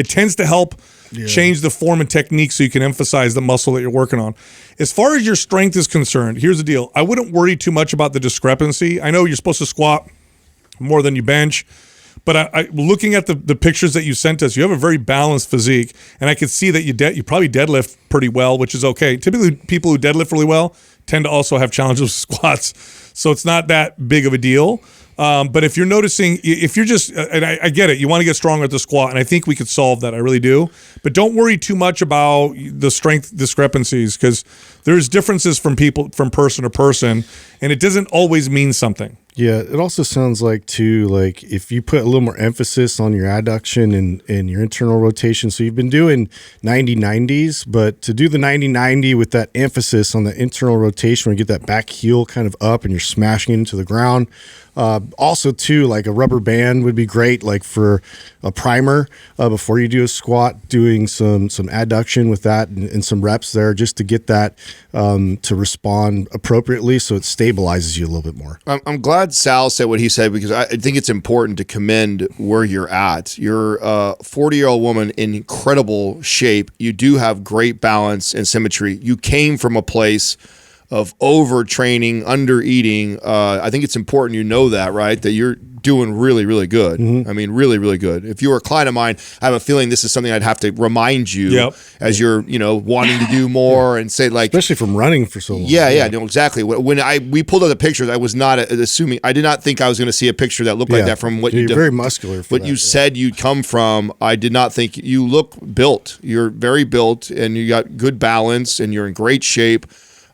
tends to help change the form and technique so you can emphasize the muscle that you're working on. As far as your strength is concerned, here's the deal. I wouldn't worry too much about the discrepancy. I know you're supposed to squat more than you bench, But I looking at the pictures that you sent us, you have a very balanced physique, and I could see that you probably deadlift pretty well, which is okay. Typically, people who deadlift really well tend to also have challenges with squats, so it's not that big of a deal. But if you're noticing, if you're just, and I get it, you want to get stronger at the squat, and I think we could solve that. I really do. But don't worry too much about the strength discrepancies, because there's differences from person to person, and it doesn't always mean something. Yeah, it also sounds like too, like if you put a little more emphasis on your adduction and your internal rotation. So you've been doing 90-90s, but to do the 90-90 with that emphasis on the internal rotation, where you get that back heel kind of up and you're smashing into the ground. Also too, like a rubber band would be great, like for a primer before you do a squat, doing some adduction with that and some reps there, just to get that to respond appropriately, so it stabilizes you a little bit more. I'm glad Sal said what he said, because I think it's important to commend where you're at. You're a 40-year-old woman in incredible shape. You do have great balance and symmetry. You came from a place of overtraining, under eating. I think it's important you know that, right? That you're doing really, really good. I mean, really, really good. If you were a client of mine, I have a feeling this is something I'd have to remind you as you're, wanting to do more and say, like, especially from running for so long. Yeah, no, exactly. When we pulled out the pictures, I was not assuming. I did not think I was going to see a picture that looked like that from what you're very muscular. For what you said you'd come from. I did not think you look built. You're very built, and you got good balance, and you're in great shape.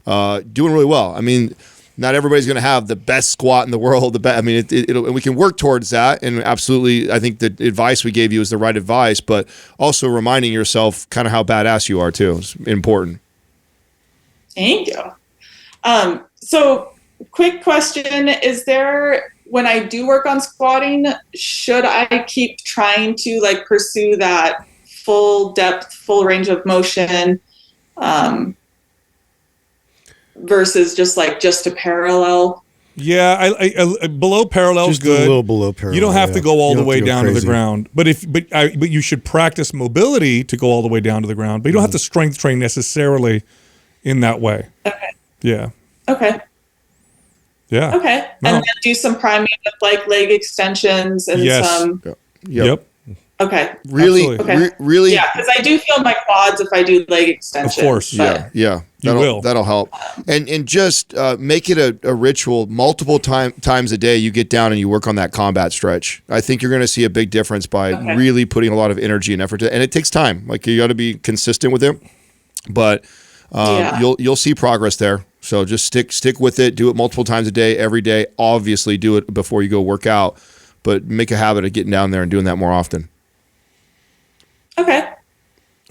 Doing really well. I mean, not everybody's going to have the best squat in the world. I mean, and we can work towards that. And absolutely, I think the advice we gave you is the right advice, but also reminding yourself kind of how badass you are too is important. Thank you. So quick question, is there, when I do work on squatting, should I keep trying to like pursue that full depth, full range of motion, versus just a parallel? Yeah, I below parallel is just good. A little below parallel. You don't have to go all the way down to the crazy. ground, but you should practice mobility to go all the way down to the ground. But you don't have to strength train necessarily in that way. Okay. Yeah. Okay. Yeah. Okay. No. And then do some priming with like leg extensions and some. Yep. Okay. Really, Okay. really. Yeah, because I do feel my quads if I do leg extensions. Of course. but- Yeah. That'll help. And just make it a ritual. Multiple times a day, you get down and you work on that combat stretch. I think you're going to see a big difference by really putting a lot of energy and effort. And it takes time. Like, you got to be consistent with it. But you'll see progress there. So just stick with it. Do it multiple times a day, every day. Obviously, do it before you go work out. But make a habit of getting down there and doing that more often. Okay.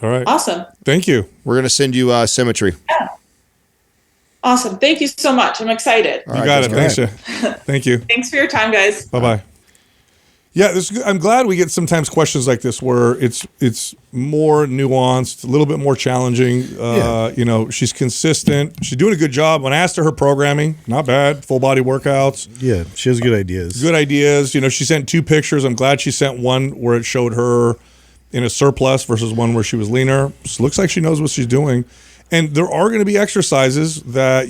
All right. Awesome. Thank you. We're going to send you symmetry. Yeah. Awesome. Thank you so much. I'm excited. You got it. Thanks. Thank you. Thanks for your time, guys. Bye-bye. Yeah, I'm glad we get sometimes questions like this where it's more nuanced, a little bit more challenging. She's consistent. She's doing a good job. When I asked her programming, not bad. Full body workouts. Yeah, she has good ideas. Good ideas. She sent 2 pictures. I'm glad she sent one where it showed her in a surplus versus one where she was leaner. So looks like she knows what she's doing. And there are going to be exercises that,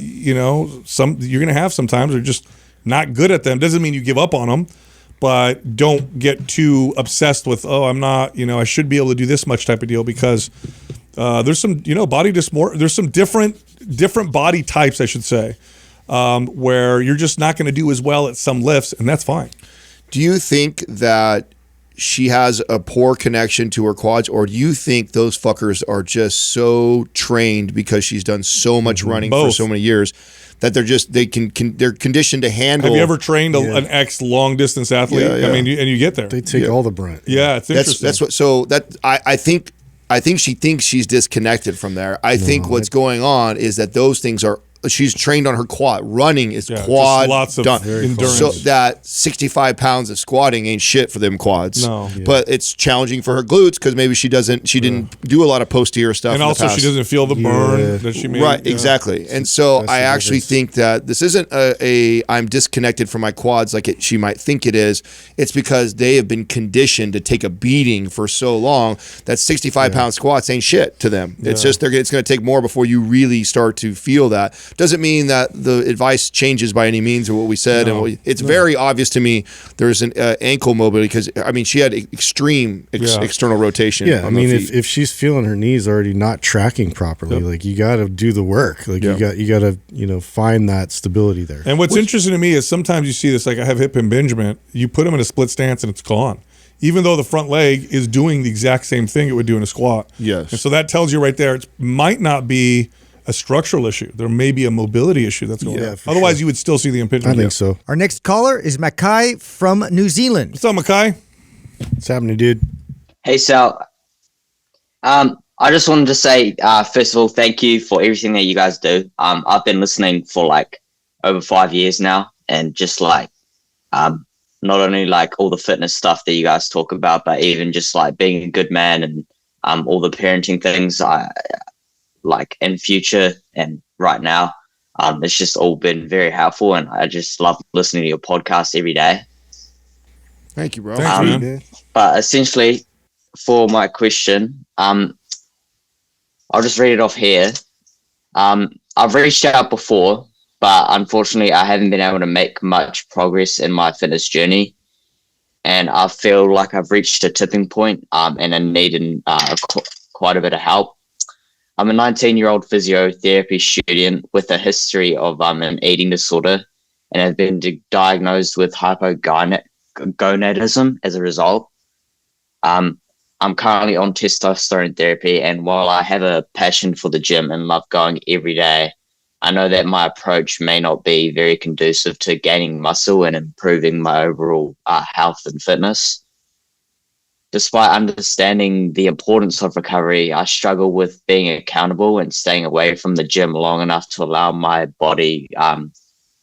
some you're going to have sometimes they're just not good at them. Doesn't mean you give up on them, but don't get too obsessed with, I'm not, I should be able to do this much type of deal, because there's some, body dysmorphia. There's some different body types, I should say, where you're just not going to do as well at some lifts, and that's fine. Do you think that she has a poor connection to her quads, or do you think those fuckers are just so trained because she's done so much running for so many years that they're conditioned to handle? Have you ever trained an ex long distance athlete? Yeah. I mean, and you get there. They take all the brunt. Yeah, it's interesting. That's what. So that I think she thinks she's disconnected from there. I think what's going on is that those things are. She's trained on her quad. Running is quad lots of endurance. So that 65 pounds of squatting ain't shit for them quads. No. Yeah. But it's challenging for her glutes because maybe she didn't do a lot of posterior stuff. And also she doesn't feel the burn that she made. Right, exactly. And so I actually think that this isn't I'm disconnected from my quads like she might think it is. It's because they have been conditioned to take a beating for so long that 65 pound squats ain't shit to them. It's just it's going to take more before you really start to feel that. Doesn't mean that the advice changes by any means or what we said. It's very obvious to me there's an ankle mobility because, I mean, she had extreme external rotation. Yeah, I mean, if she's feeling her knees already not tracking properly, like you got to do the work. Like you got to find that stability there. And what's interesting to me is sometimes you see this, like I have hip impingement, you put them in a split stance and it's gone. Even though the front leg is doing the exact same thing it would do in a squat. Yes. And so that tells you right there, it might not be a structural issue. There may be a mobility issue that's going on. Otherwise, you would still see the impingement. I think so. Our next caller is Mackay from New Zealand. What's up, Mackay? What's happening, dude? Hey, Sal. I just wanted to say, first of all, thank you for everything that you guys do. I've been listening for like over 5 years now, and just like not only like all the fitness stuff that you guys talk about, but even just like being a good man and all the parenting things I like in future and right now. It's just all been very helpful, and I just love listening to your podcast every day. Thank you, bro. Thanks, man. But essentially, for my question, I'll just read it off here. I've reached out before, but unfortunately, I haven't been able to make much progress in my fitness journey. And I feel like I've reached a tipping point, and I need quite a bit of help. I'm a 19-year-old physiotherapy student with a history of an eating disorder, and have been diagnosed with hypogonadism as a result. I'm currently on testosterone therapy, and while I have a passion for the gym and love going every day, I know that my approach may not be very conducive to gaining muscle and improving my overall health and fitness. Despite understanding the importance of recovery, I struggle with being accountable and staying away from the gym long enough to allow my body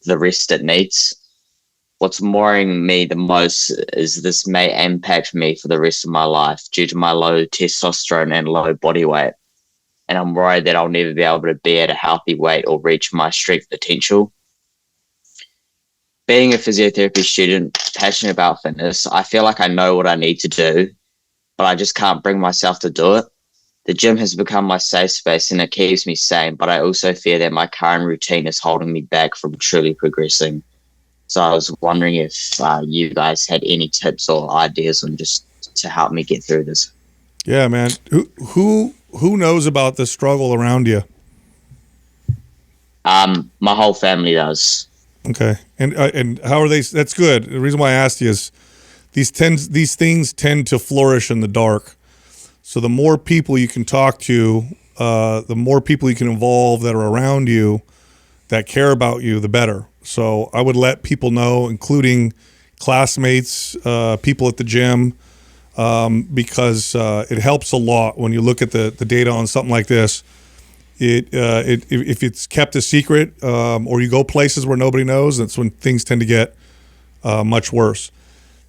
the rest it needs. What's worrying me the most is this may impact me for the rest of my life due to my low testosterone and low body weight. And I'm worried that I'll never be able to be at a healthy weight or reach my strength potential. Being a physiotherapy student, passionate about fitness, I feel like I know what I need to do, but I just can't bring myself to do it. The gym has become my safe space and it keeps me sane, but I also fear that my current routine is holding me back from truly progressing. So I was wondering if you guys had any tips or ideas on just to help me get through this. Yeah, man. Who knows about the struggle around you? My whole family does. Okay. And how are they? That's good. The reason why I asked you is these things tend to flourish in the dark. So the more people you can talk to, the more people you can involve that are around you that care about you, the better. So I would let people know, including classmates, people at the gym, because it helps a lot when you look at the data on something like this. If it's kept a secret, or you go places where nobody knows, that's when things tend to get much worse.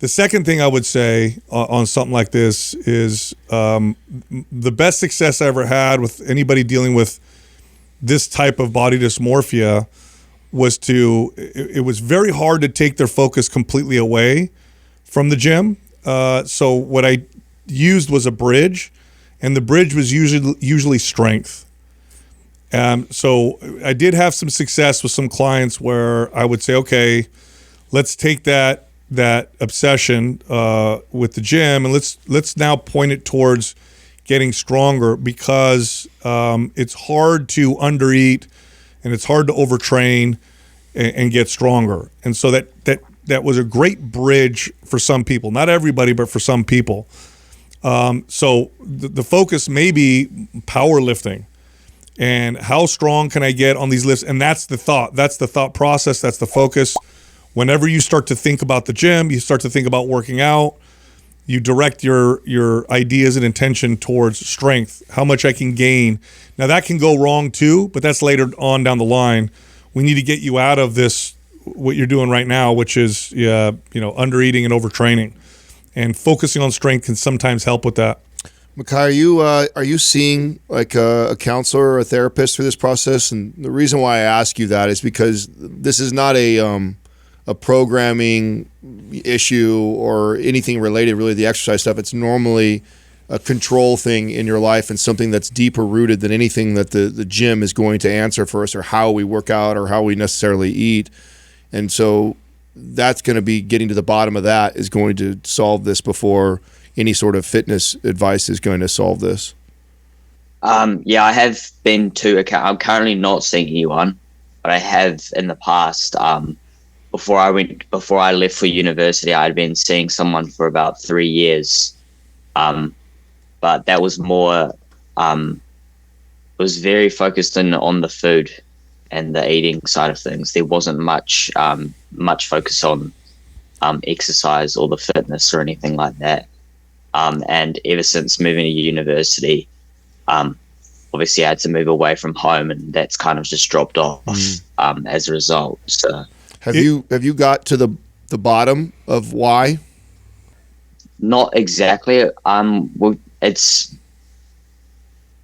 The second thing I would say on something like this is the best success I ever had with anybody dealing with this type of body dysmorphia was it was very hard to take their focus completely away from the gym. So what I used was a bridge, and the bridge was usually strength. So I did have some success with some clients where I would say, okay, let's take that obsession with the gym and let's now point it towards getting stronger, because it's hard to undereat and it's hard to overtrain and get stronger. And so that was a great bridge for some people, not everybody, but for some people. So the focus may be powerlifting and how strong can I get on these lifts? And that's the thought process. That's the focus. Whenever you start to think about the gym, you start to think about working out, you direct your ideas and intention towards strength, how much I can gain. Now that can go wrong too, but that's later on down the line. We need to get you out of this, what you're doing right now, which is undereating and overtraining, and focusing on strength can sometimes help with that. Makai, are you seeing like a counselor or a therapist through this process? And the reason why I ask you that is because this is not a programming issue or anything related really to the exercise stuff. It's normally a control thing in your life and something that's deeper rooted than anything that the gym is going to answer for us, or how we work out or how we necessarily eat. And so that's going to be getting to the bottom of that is going to solve this before any sort of fitness advice is going to solve this. Yeah, I have been to I'm currently not seeing anyone, but I have in the past. Before I left for university, I'd been seeing someone for about 3 years. But that was more, it was very focused on the food and the eating side of things. There wasn't much focus on exercise or the fitness or anything like that. And ever since moving to university, obviously I had to move away from home, and that's kind of just dropped off as a result. So have you got to the bottom of why? Not exactly. It's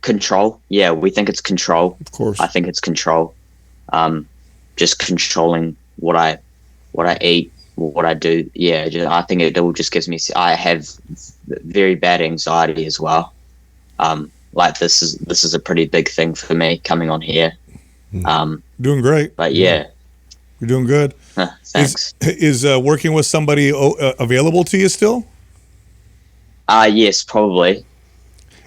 control. Yeah, we think it's control. Of course. I think it's control. Just controlling what I eat, what I do. Yeah, I think it all just gives me. I have very bad anxiety as well. Like this is a pretty big thing for me coming on here. Doing great. But yeah. You're doing good. Thanks. Is working with somebody available to you still? Yes, probably.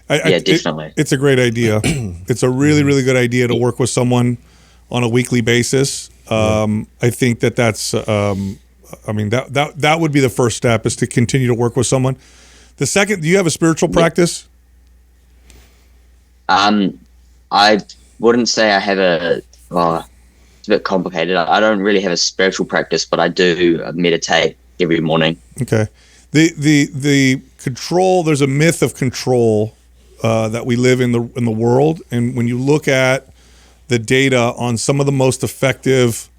Yeah, definitely. It's a great idea. It's a really, really good idea to work with someone on a weekly basis. I think that's. I mean, that would be the first step, is to continue to work with someone. The second, do you have a spiritual practice? I wouldn't say I have a. It's a bit complicated. I don't really have a spiritual practice, but I do meditate every morning. Okay. The control. There's a myth of control that we live in the world, and when you look at the data on some of the most effective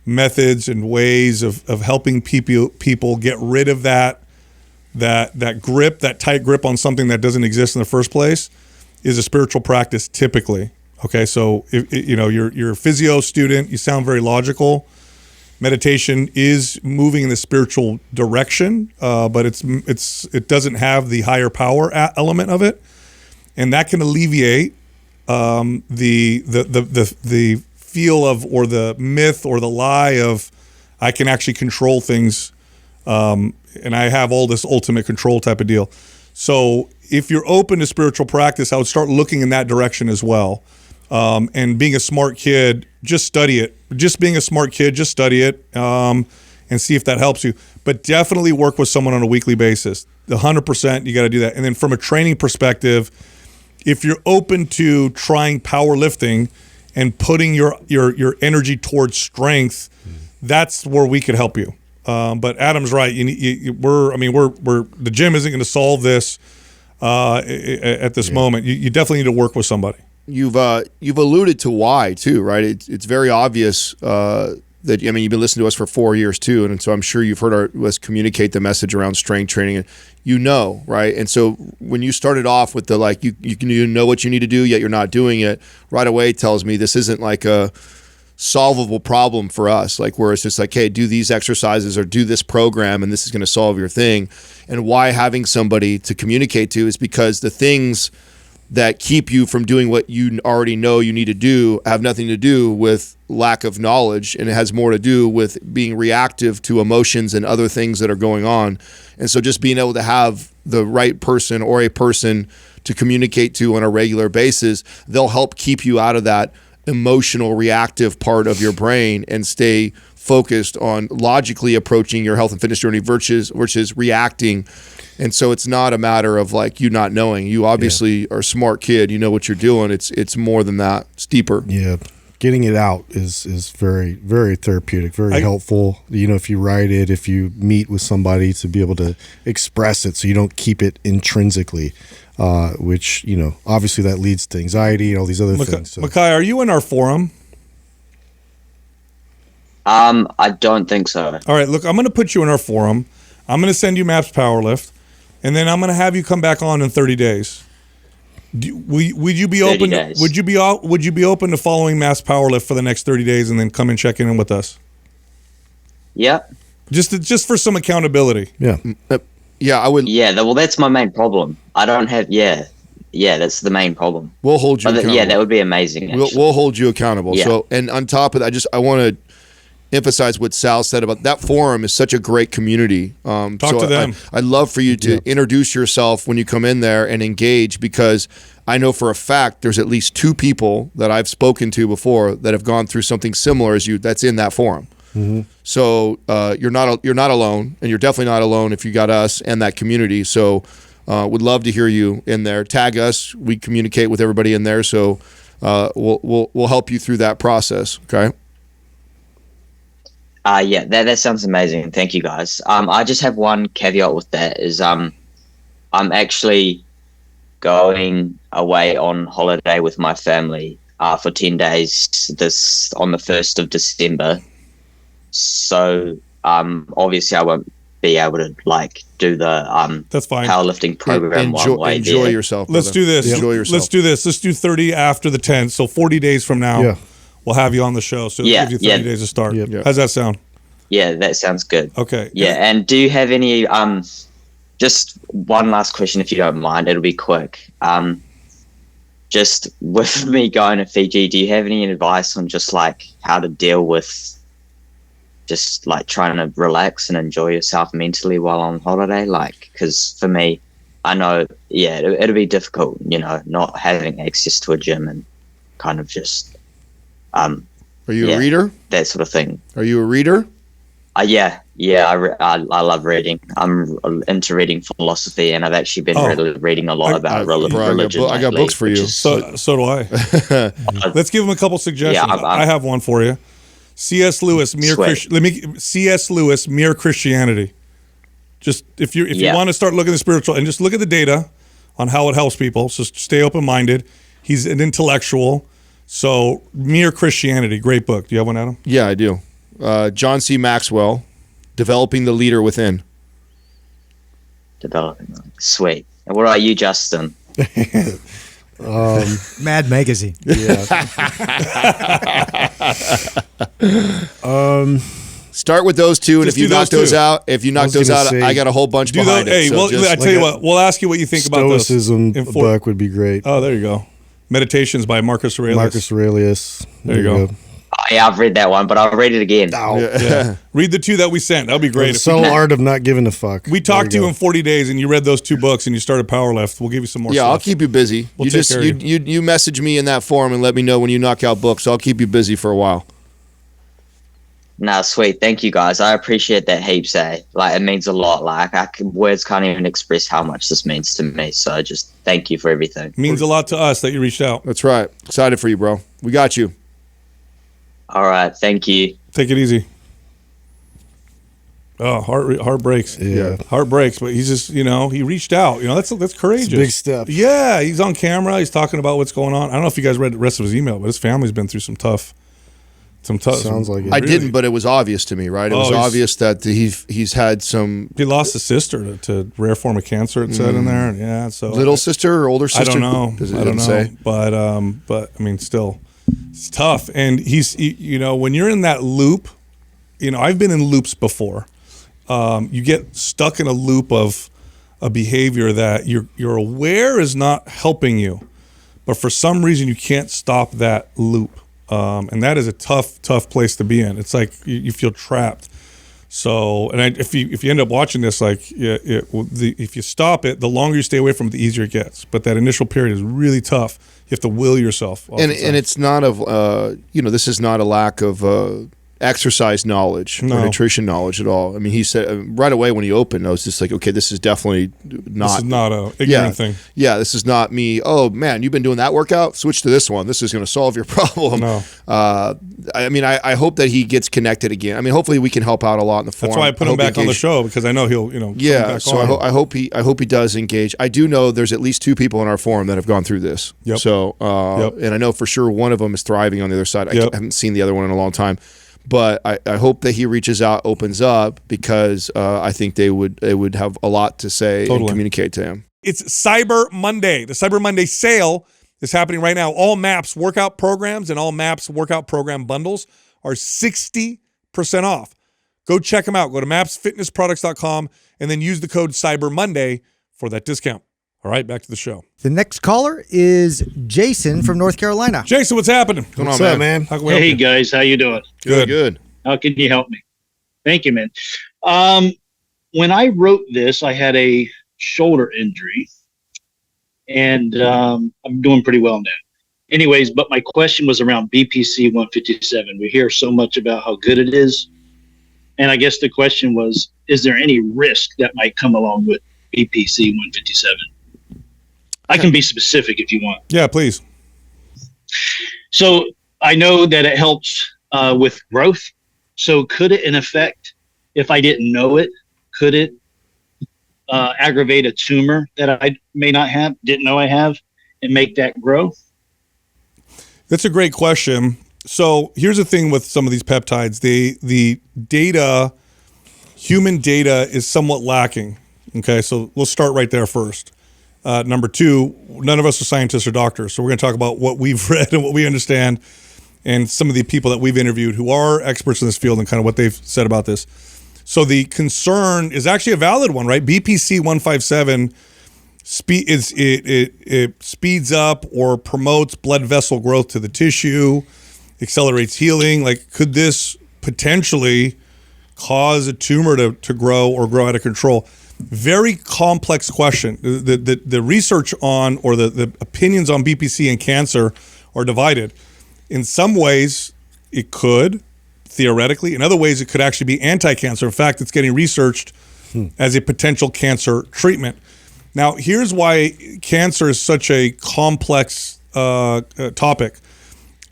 methods and ways of helping people get rid of that grip, that tight grip on something that doesn't exist in the first place, is a spiritual practice typically. Okay, so if you're a physio student, you sound very logical. Meditation is moving in the spiritual direction, but it doesn't have the higher power element of it, and that can alleviate the feel of, or the myth or the lie of, I can actually control things, and I have all this ultimate control type of deal. So if you're open to spiritual practice, I would start looking in that direction as well. And being a smart kid, just study it. Just being a smart kid, just study it, and see if that helps you. But definitely work with someone on a weekly basis. 100%, you got to do that. And then from a training perspective, if you're open to trying powerlifting and putting your energy towards strength, that's where we could help you. But Adam's right. The gym isn't going to solve this at this moment. You definitely need to work with somebody. You've alluded to why too, right? It's very obvious that, you've been listening to us for 4 years too, and so I'm sure you've heard us communicate the message around strength training, and right? And so when you started off with the you know what you need to do, yet you're not doing it, right away tells me this isn't like a solvable problem for us, where it's just like, hey, do these exercises or do this program and this is going to solve your thing. And why having somebody to communicate to is because the things that keep you from doing what you already know you need to do have nothing to do with lack of knowledge, and it has more to do with being reactive to emotions and other things that are going on. And so just being able to have the right person or a person to communicate to on a regular basis, they'll help keep you out of that emotional reactive part of your brain and stay focused on logically approaching your health and fitness journey versus reacting. And so it's not a matter of you not knowing. You obviously are a smart kid. You know what you're doing. It's more than that. It's deeper. Yeah. Getting it out is very, very therapeutic, very helpful. If you write it, if you meet with somebody, to be able to express it so you don't keep it intrinsically, which, obviously that leads to anxiety and all these other things. So. Makai, are you in our forum? I don't think so. All right, look, I'm going to put you in our forum. I'm going to send you Maps Powerlift, and then I'm going to have you come back on in 30 days. Would you be open? Would you be open to following Maps Powerlift for the next 30 days, and then come and check in with us? Yeah. Just for some accountability. Yeah. Yeah, I would. Yeah, well, that's my main problem. I don't have. Yeah, that's the main problem. We'll hold you accountable. Yeah, that would be amazing. We'll hold you accountable. Yeah. So, and on top of that, I want to emphasize what Sal said about that forum is such a great community. Talk to them. I'd love for you to introduce yourself when you come in there and engage, because I know for a fact there's at least 2 people that I've spoken to before that have gone through something similar as you that's in that forum. So you're not alone, and you're definitely not alone if you got us and that community. So would love to hear you in there. Tag us. We communicate with everybody in there. So we'll help you through that process. Okay. Yeah, that sounds amazing. Thank you, guys. I just have one caveat with that is I'm actually going away on holiday with my family for 10 days on the 1st of December. So obviously I won't be able to do the That's fine. powerlifting program one way. Enjoy there. yourself. Let's brother. do this. Enjoy yourself. Let's do this. Let's do 30 after the 10th. So 40 days from now. Yeah. We'll have you on the show, so Yeah, it'll give you 30 days to start. Yep. How's that sound? Yeah, that sounds good. Okay. Yeah, and do you have any just one last question if you don't mind, it'll be quick. Just with me going to Fiji, do you have any advice on just how to deal with just trying to relax and enjoy yourself mentally while on holiday? Because for me, I know, it'll be difficult, not having access to a gym and kind of just Are you a reader? that sort of thing. Are you a reader? I love reading. I'm into reading philosophy, and I've actually been reading a lot about religion. I got lately, books for you. So do I. Let's give them a couple suggestions. Yeah, I have one for you. C.S. Lewis, C.S. Lewis, Mere Christianity. Just if you want to start looking at the spiritual, and just look at the data on how it helps people. So stay open-minded. He's an intellectual. So Mere Christianity, great book. Do you have one, Adam? Yeah, I do. John C. Maxwell, Developing the Leader Within. Sweet. And what about you, Justin? Mad Magazine. Yeah. Start with those 2, and Just if you do knock those those out, I got a whole bunch Do behind those, it. I tell you what, we'll ask you what you think about those. Stoicism book would be great. Oh, there you go. Meditations by Marcus Aurelius. Marcus Aurelius. There you go. Oh, yeah, I've read that one, but I'll read it again. Yeah. Read the 2 that we sent. That'd be great. The subtle art of not giving a fuck. We talked to you in 40 days, and you read those 2 books, and you started Powerlift. We'll give you some more. Yeah, stuff. I'll keep you busy. We'll You take just care of you message me in that forum and let me know when you knock out books. I'll keep you busy for a while. Nah, sweet. Thank you, guys. I appreciate that heaps, eh? It means a lot. Words can't even express how much this means to me. So just thank you for everything. Means a lot to us that you reached out. That's right. Excited for you, bro. We got you. All right. Thank you. Take it easy. Oh, heart breaks. Yeah. Heart breaks, but he's just, he reached out. That's courageous. It's a big step. Yeah, he's on camera. He's talking about what's going on. I don't know if you guys read the rest of his email, but his family's been through some tough. Sounds like it. I didn't, but it was obvious to me, right? It was obvious that he's had some. He lost a sister to rare form of cancer. It said in there, yeah. So little sister or older sister? I don't know. I don't know. Say? But I mean, still, it's tough. And he's, when you're in that loop, I've been in loops before. You get stuck in a loop of a behavior that you're aware is not helping you, but for some reason you can't stop that loop. And that is a tough place to be in. It's like you feel trapped. So, and if you end up watching this, if you stop it, the longer you stay away from it, the easier it gets. But that initial period is really tough. You have to will yourself. And it's not this is not a lack of exercise knowledge or nutrition knowledge at all. I mean, he said right away when he opened, I was just like, okay, this is definitely not. This is not a ignorant thing. Yeah, this is not me. Oh man, you've been doing that workout? Switch to this one. This is going to solve your problem. No. I mean, I hope that he gets connected again. I mean, hopefully we can help out a lot in the forum. That's why I put him back on the show, because I know he'll, Yeah, so I hope he does engage. I do know there's at least 2 people in our forum that have gone through this. Yep. So, and I know for sure one of them is thriving on the other side. I haven't seen the other one in a long time. But I hope that he reaches out, opens up, because I think they would have a lot to say and communicate to him. It's Cyber Monday. The Cyber Monday sale is happening right now. All MAPS workout programs and all MAPS workout program bundles are 60% off. Go check them out. Go to mapsfitnessproducts.com and then use the code CYBERMONDAY for that discount. All right, back to the show. The next caller is Jason from North Carolina. Jason, what's happening? What's up, man? How can we help Hey you? guys, how you doing? Good. How can you help me? Thank you, man. When I wrote this, I had a shoulder injury, and I'm doing pretty well now. Anyways, but my question was around BPC 157. We hear so much about how good it is, and I guess the question was, is there any risk that might come along with BPC 157? I can be specific if you want. Yeah, please. So I know that it helps with growth. So could it, in effect, if I didn't know it, could it aggravate a tumor that I may not have, didn't know I have, and make that grow? That's a great question. So here's the thing with some of these peptides. The data, human data is somewhat lacking. Okay, so we'll start right there first. Number two, none of us are scientists or doctors. So we're going to talk about what we've read and what we understand and some of the people that we've interviewed who are experts in this field and kind of what they've said about this. So the concern is actually a valid one, right? BPC 157 it speeds up or promotes blood vessel growth to the tissue, accelerates healing. Like, could this potentially cause a tumor to grow or grow out of control? Very complex question. The research on, or the opinions on BPC and cancer are divided. In some ways, it could, theoretically. In other ways, it could actually be anti-cancer. In fact, it's getting researched as a potential cancer treatment. Now, here's why cancer is such a complex topic.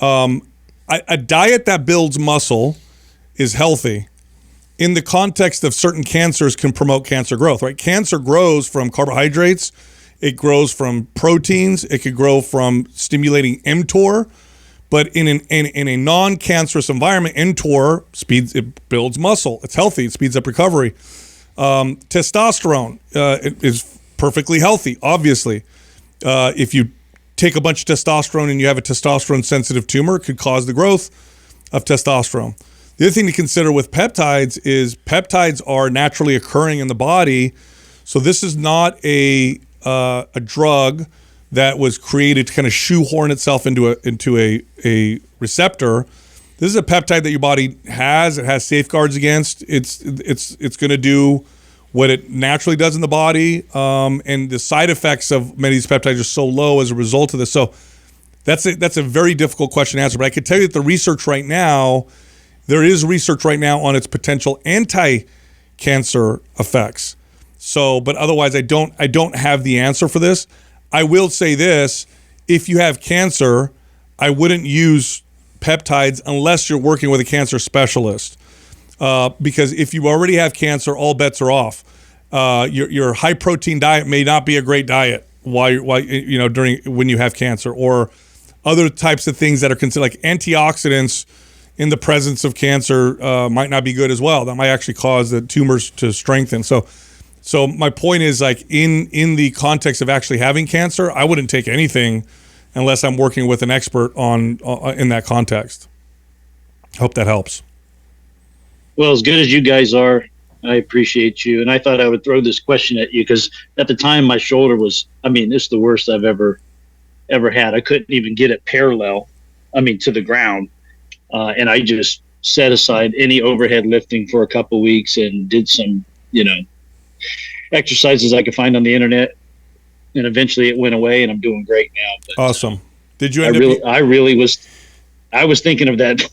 A diet that builds muscle is healthy. In the context of certain cancers can promote cancer growth, right? Cancer grows from carbohydrates. It grows from proteins. It could grow from stimulating mTOR. But in a non-cancerous environment, mTOR it builds muscle. It's healthy. It speeds up recovery. Testosterone is perfectly healthy, obviously. If you take a bunch of testosterone and you have a testosterone-sensitive tumor, it could cause the growth of testosterone. The other thing to consider with peptides is peptides are naturally occurring in the body. So this is not a drug that was created to kind of shoehorn itself into a receptor. This is a peptide that your body has. It has safeguards against. It's going to do what it naturally does in the body, and the side effects of many of these peptides are so low as a result of this. So that's a very difficult question to answer. But I can tell you that the research right now. There is research right now on its potential anti-cancer effects. So, but otherwise, I don't have the answer for this. I will say this: if you have cancer, I wouldn't use peptides unless you're working with a cancer specialist, because if you already have cancer, all bets are off. Your high protein diet may not be a great diet during when you have cancer, or other types of things that are considered like antioxidants in the presence of cancer might not be good as well. That might actually cause the tumors to strengthen. So my point is, like, in the context of actually having cancer, I wouldn't take anything unless I'm working with an expert on in that context. Hope that helps. Well, as good as you guys are, I appreciate you. And I thought I would throw this question at you because at the time my shoulder was, it's the worst I've ever had. I couldn't even get it parallel, to the ground. And I just set aside any overhead lifting for a couple of weeks and did some, exercises I could find on the internet. And eventually it went away, and I'm doing great now. But, awesome. Did you I was thinking of that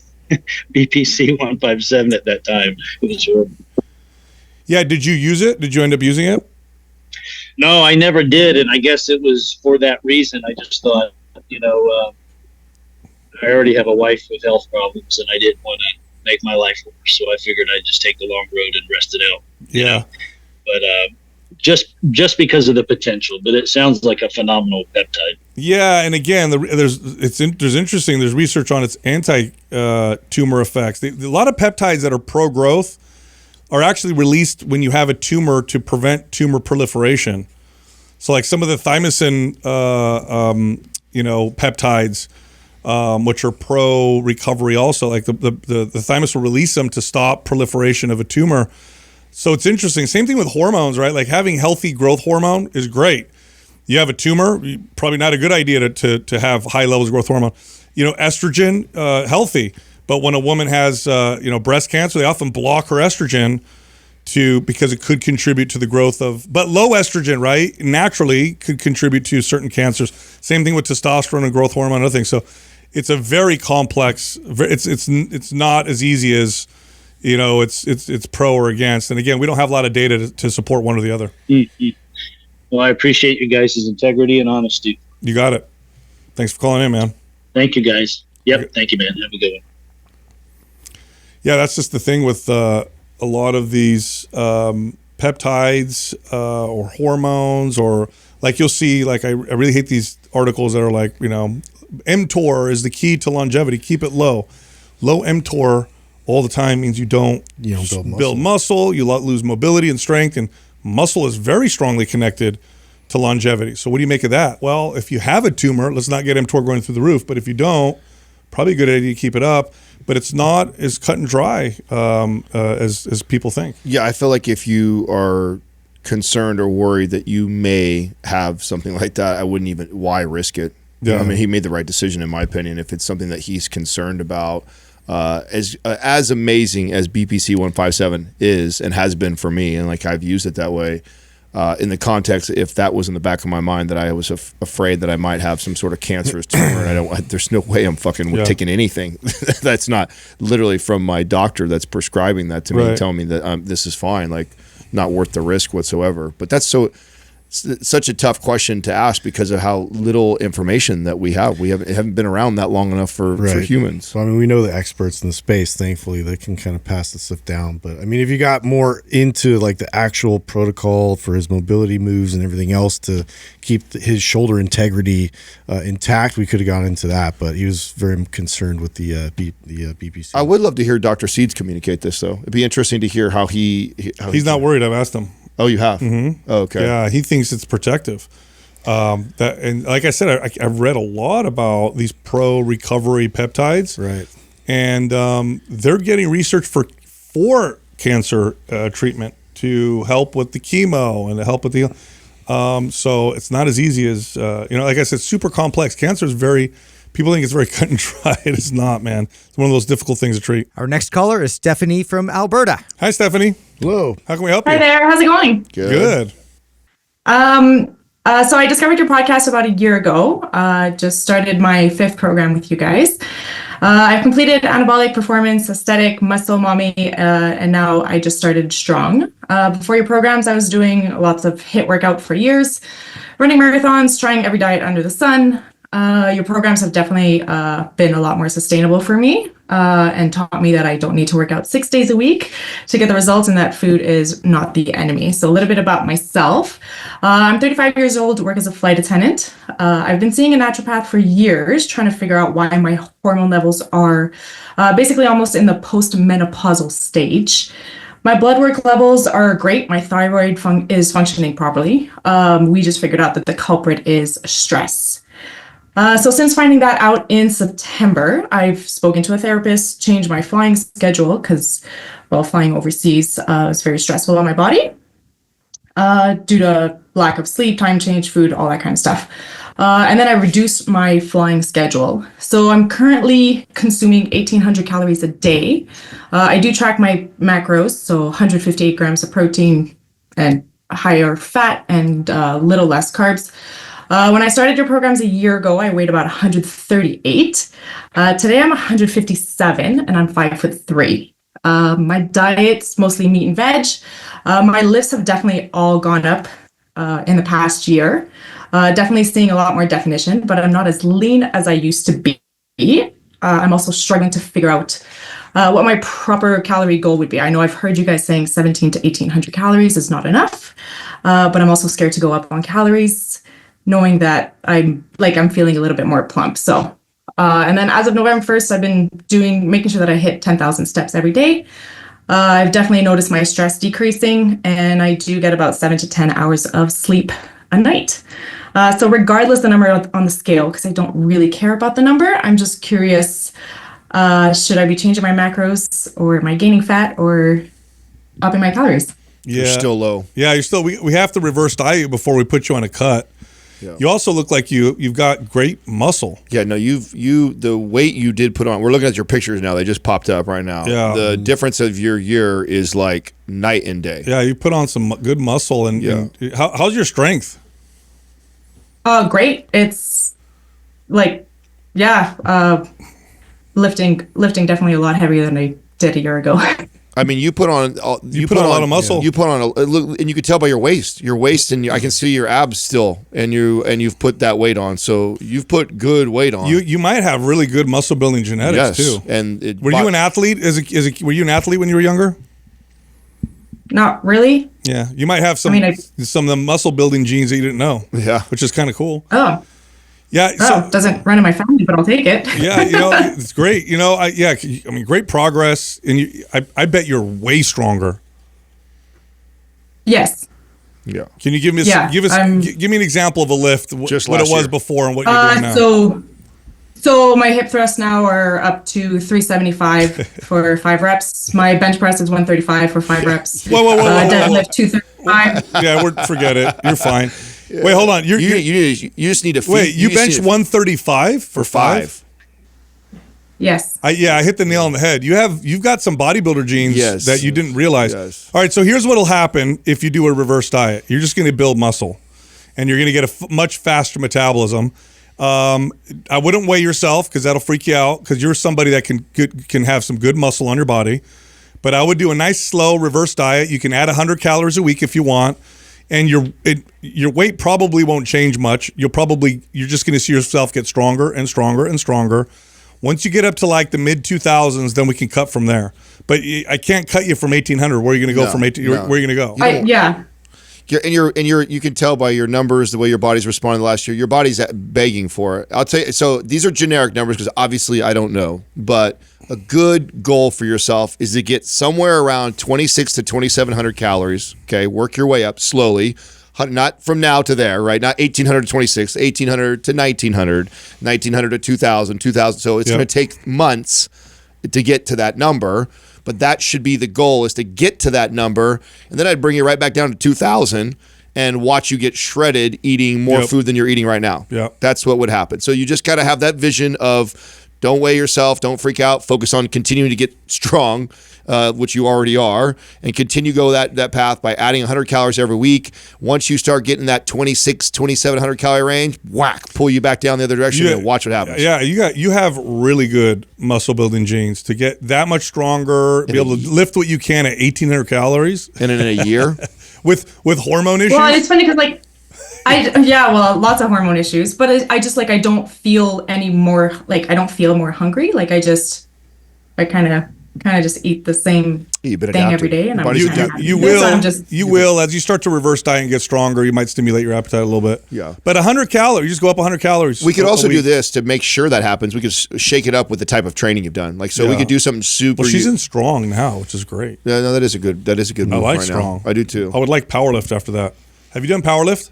BPC 157 at that time. It was horrible. Yeah. Did you use it? Did you end up using it? No, I never did. And I guess it was for that reason. I just thought, I already have a wife with health problems, and I didn't want to make my life worse. So I figured I'd just take the long road and rest it out. Yeah. But just because of the potential, but it sounds like a phenomenal peptide. Yeah, and again, there's research on its anti-tumor effects. A lot of peptides that are pro-growth are actually released when you have a tumor to prevent tumor proliferation. So, like some of the thymosin, peptides which are pro recovery also. Like the thymus will release them to stop proliferation of a tumor. So it's interesting. Same thing with hormones, right? Like having healthy growth hormone is great. You have a tumor, probably not a good idea to have high levels of growth hormone. Estrogen, healthy. But when a woman has, breast cancer, they often block her estrogen because it could contribute to the growth of, but low estrogen, right, naturally could contribute to certain cancers. Same thing with testosterone and growth hormone and other things. So it's a very complex, it's not as easy as, it's pro or against. And again, we don't have a lot of data to support one or the other. Mm-hmm. Well, I appreciate you guys' integrity and honesty. You got it. Thanks for calling in, man. Thank you, guys. Yep. Thank you, man. Have a good one. Yeah, that's just the thing with a lot of these peptides or hormones, or like you'll see, like I really hate these articles that are like, mTOR is the key to longevity. Keep it low. Low mTOR all the time means you don't build muscle, you lose mobility and strength, and muscle is very strongly connected to longevity. So what do you make of that? Well, if you have a tumor, let's not get mTOR going through the roof. But if you don't, probably a good idea to keep it up. But it's not as cut and dry as people think. Yeah, I feel like if you are concerned or worried that you may have something like that, I wouldn't even, why risk it? Yeah. I mean, he made the right decision, in my opinion, if it's something that he's concerned about. As amazing as BPC 157 is and has been for me, and like I've used it that way, in the context, if that was in the back of my mind that I was afraid that I might have some sort of cancerous tumor, and there's no way I'm fucking taking anything that's not literally from my doctor that's prescribing that to me, and telling me that this is fine, like not worth the risk whatsoever. But that's such a tough question to ask because of how little information that we have. We haven't been around that long enough for humans. So, I mean, we know the experts in the space, thankfully, that can kind of pass this stuff down. But I mean, if you got more into like the actual protocol for his mobility moves and everything else to keep his shoulder integrity intact, we could have gone into that. But he was very concerned with the BPC. I would love to hear Dr. Seeds communicate this, though. It'd be interesting to hear how he's not worried. I've asked him. Oh, you have? Mm-hmm. Oh, okay. Yeah, he thinks it's protective. And like I said, I've read a lot about these pro-recovery peptides. Right. And they're getting research for cancer treatment to help with the chemo and to help with the... so it's not as easy as... like I said, super complex. Cancer is very... People think it's very cut and dry. It is not, man. It's one of those difficult things to treat. Our next caller is Stephanie from Alberta. Hi, Stephanie. Hello. How can we help you? Hi there. How's it going? Good. So I discovered your podcast about a year ago. Just started my 5th program with you guys. I've completed anabolic, performance, aesthetic, muscle mommy, and now I just started strong. Before your programs, I was doing lots of HIIT workout for years, running marathons, trying every diet under the sun. Your programs have definitely been a lot more sustainable for me and taught me that I don't need to work out 6 days a week to get the results and that food is not the enemy. So a little bit about myself. I'm 35 years old, work as a flight attendant. I've been seeing a naturopath for years, trying to figure out why my hormone levels are basically almost in the postmenopausal stage. My blood work levels are great. My thyroid is functioning properly. We just figured out that the culprit is stress. So since finding that out in September, I've spoken to a therapist, changed my flying schedule because, flying overseas is very stressful on my body due to lack of sleep, time change, food, all that kind of stuff. And then I reduced my flying schedule. So I'm currently consuming 1,800 calories a day. I do track my macros, so 158 grams of protein and higher fat and little less carbs. When I started your programs a year ago, I weighed about 138. Today I'm 157 and I'm 5'3". My diet's mostly meat and veg. My lifts have definitely all gone up in the past year. Definitely seeing a lot more definition, but I'm not as lean as I used to be. I'm also struggling to figure out what my proper calorie goal would be. I know I've heard you guys saying 17 to 1,800 calories is not enough, but I'm also scared to go up on calories, knowing that I'm feeling a little bit more plump. So, and then as of November 1st, I've been making sure that I hit 10,000 steps every day. I've definitely noticed my stress decreasing, and I do get about 7 to 10 hours of sleep a night. So regardless the number on the scale, because I don't really care about the number, I'm just curious, should I be changing my macros, or am I gaining fat, or upping my calories? Yeah. You're still low. Yeah, you're still. We have to reverse diet you before we put you on a cut. Yeah. You also look like you've got great muscle. Yeah, no, the weight you did put on. We're looking at your pictures now. They just popped up right now. Yeah. The difference of your year is like night and day. Yeah, you put on some good muscle. And how's your strength? Great. It's like, lifting definitely a lot heavier than I did a year ago. I mean, you put on you put on a lot of muscle. You put on look, and you could tell by your waist, and I can see your abs still, and you've put that weight on. So you've put good weight on. You might have really good muscle building genetics too. And were you an athlete? Were you an athlete when you were younger? Not really. Yeah, you might have some of the muscle building genes that you didn't know. Yeah, which is kind of cool. Oh. Yeah, so, doesn't run in my family, but I'll take it. Yeah, it's great. I mean, great progress, and I bet you're way stronger. Yes. Yeah. Can you give me give me an example of a lift, just what it was year. before and what you're doing now? So my hip thrusts now are up to 375 for 5 reps. My bench press is 135 for 5 reps. Whoa. Deadlift 235. Yeah, forget it. You're fine. Wait, hold on. You just need to wait. You bench 135 for 5. Yes. I hit the nail on the head. You've got some bodybuilder genes that you didn't realize. Yes. All right, so here's what'll happen if you do a reverse diet. You're just going to build muscle, and you're going to get a much faster metabolism. I wouldn't weigh yourself because that'll freak you out because you're somebody that can have some good muscle on your body. But I would do a nice slow reverse diet. You can add 100 calories a week if you want. And your weight probably won't change much. You're just going to see yourself get stronger and stronger and stronger. Once you get up to like the mid 2000s, then we can cut from there. But I can't cut you from 1800. Where are you going to go from 18? Where are you going to go? Yeah. You can tell by your numbers, the way your body's responding last year. Your body's begging for it. I'll tell you. So these are generic numbers because obviously I don't know, but a good goal for yourself is to get somewhere around 26 to 2,700 calories. Okay, work your way up slowly, not from now to there, right? Not 1,800 to 26, 1,800 to 1,900, 1,900 to 2,000, 2,000. So it's going to take months to get to that number. But that should be the goal, is to get to that number. And then I'd bring you right back down to 2,000 and watch you get shredded eating more food than you're eating right now. Yeah. That's what would happen. So you just got to have that vision of don't weigh yourself, don't freak out, focus on continuing to get strong, which you already are, and continue to go that path by adding 100 calories every week. Once you start getting that 26, 2,700 calorie range, whack, pull you back down the other direction and watch what happens. Yeah, you have really good muscle building genes to get that much stronger, be able to lift what you can at 1,800 calories. And in a year? with hormone issues? Well, it's funny because lots of hormone issues, but I don't feel any more, I don't feel more hungry. I kind of just eat the same thing every day, and you will as you start to reverse diet and get stronger, you might stimulate your appetite a little bit. Yeah, but 100 calories, you just go up 100 calories. We could also do this to make sure that happens. We could shake it up with the type of training you've done. We could do something super. Well, she's in strong now, which is great. Yeah, no, that is a good move. I like right strong. Now. I do too. I would like powerlift after that. Have you done powerlift?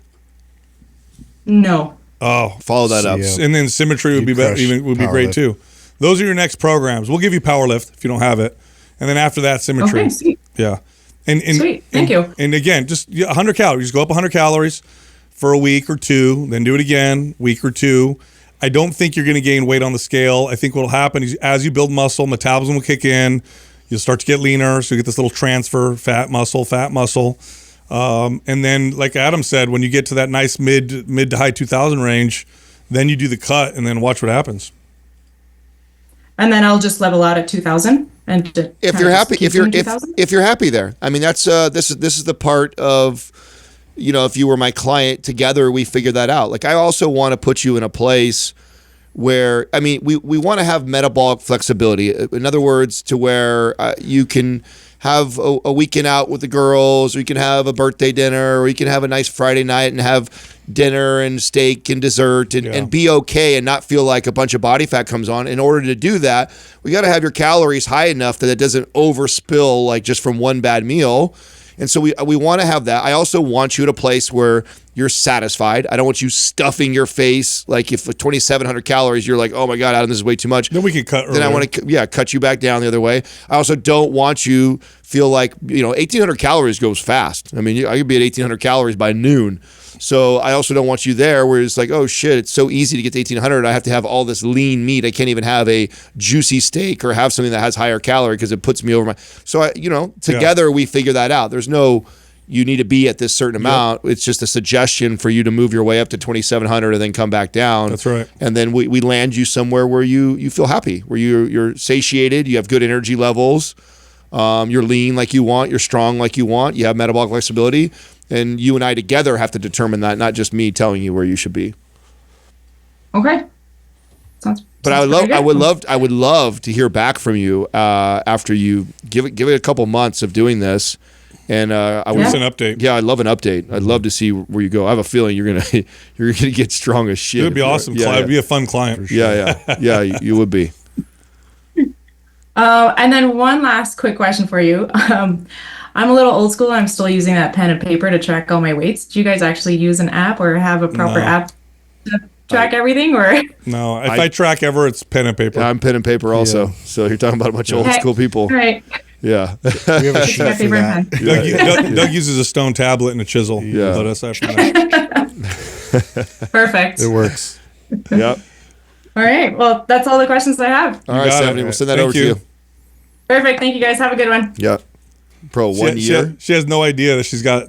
No. Oh, follow that up. And then symmetry would be great too. Those are your next programs. We'll give you powerlift if you don't have it, and then after that, symmetry. Okay, sweet. Yeah, and sweet. Thank you. And again, just 100 calories. Just go up 100 calories for a week or two, then do it again, week or two. I don't think you're going to gain weight on the scale. I think what will happen is as you build muscle, metabolism will kick in. You'll start to get leaner, so you get this little transfer, fat muscle. And then, like Adam said, when you get to that nice mid to high 2,000 range, then you do the cut and then watch what happens. And then I'll just level out at 2,000. And if you're happy, if you're happy there, I mean, that's this is the part of, if you were my client, together we figure that out. I also want to put you in a place where, we want to have metabolic flexibility. In other words, to where you can have a weekend out with the girls, or you can have a birthday dinner, or you can have a nice Friday night and have dinner and steak and dessert and be okay and not feel like a bunch of body fat comes on. In order to do that, we got to have your calories high enough that it doesn't overspill just from one bad meal. And so we want to have that. I also want you at a place where you're satisfied. I don't want you stuffing your face. Like if 2,700 calories, you're like, oh my God, Adam, this is way too much. Then we can cut. Then I want to, cut you back down the other way. I also don't want you feel like, 1,800 calories goes fast. I mean, I could be at 1,800 calories by noon. So I also don't want you there where it's like, oh shit, it's so easy to get to 1,800. I have to have all this lean meat. I can't even have a juicy steak or have something that has higher calorie because it puts me over my. So together we figure that out. There's no, you need to be at this certain amount. It's just a suggestion for you to move your way up to 2,700 and then come back down. That's right. And then we land you somewhere where you feel happy, where you're satiated, you have good energy levels, you're lean like you want, you're strong like you want, you have metabolic flexibility. And you and I together have to determine that, not just me telling you where you should be. Okay. But I would love to hear back from you after you give it a couple months of doing this. And I would an update. Yeah, I'd love an update. I'd love to see where you go. I have a feeling you're gonna get strong as shit. It would be awesome. Yeah, It'd be a fun client. For sure. Yeah, you would be. And then one last quick question for you. I'm a little old school. I'm still using that pen and paper to track all my weights. Do you guys actually use an app or have a proper app to track everything? Or no, if I track ever, it's pen and paper. Yeah, I'm pen and paper also. Yeah. So you're talking about a bunch of old school people. Right. Yeah. We have a sheet for that. Doug uses a stone tablet and a chisel. Yeah. But aside from that. Perfect. It works. Yep. All right. Well, that's all the questions I have. All right, Stephanie. We'll send that over to you. Perfect. Thank you guys. Have a good one. Yeah. Bro, 1 year. She has no idea that she's got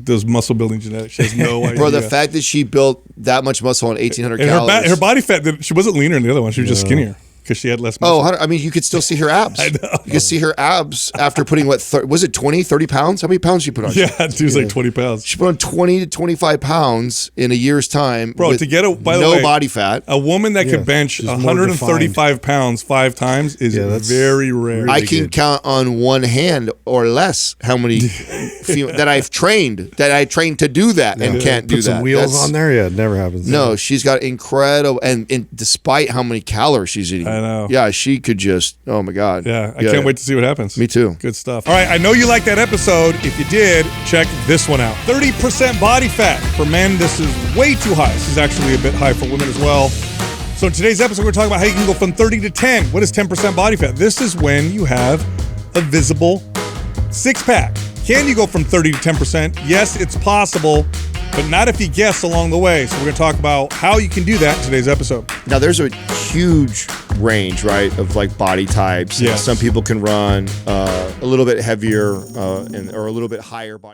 those muscle building genetics. She has no idea. Bro, the fact that she built that much muscle on 1,800 calories. Her body fat, she wasn't leaner than the other one. She was just skinnier because she had less muscle. Oh, I mean, you could still see her abs. I know. You could see her abs after putting was it 20, 30 pounds? How many pounds she put on? Yeah, it was like 20 pounds. She put on 20 to 25 pounds in a year's time. Bro, to get no body fat. A woman that could bench 135 pounds 5 times is very rare. Really I can count on one hand or less how many that I've trained to do that and can't do that. Put some wheels on there? Yeah, it never happens. No, she's got incredible, and despite how many calories she's eating. I know. Yeah, she could just, oh my God. Yeah, I can't wait to see what happens. Me too. Good stuff. All right, I know you liked that episode. If you did, check this one out. 30% body fat. For men, this is way too high. This is actually a bit high for women as well. So in today's episode, we're talking about how you can go from 30 to 10. What is 10% body fat? This is when you have a visible six-pack. Can you go from 30 to 10%? Yes, it's possible, but not if you guess along the way. So we're going to talk about how you can do that in today's episode. Now, there's a huge range, right, of like body types. Yes. Some people can run a little bit heavier or a little bit higher body.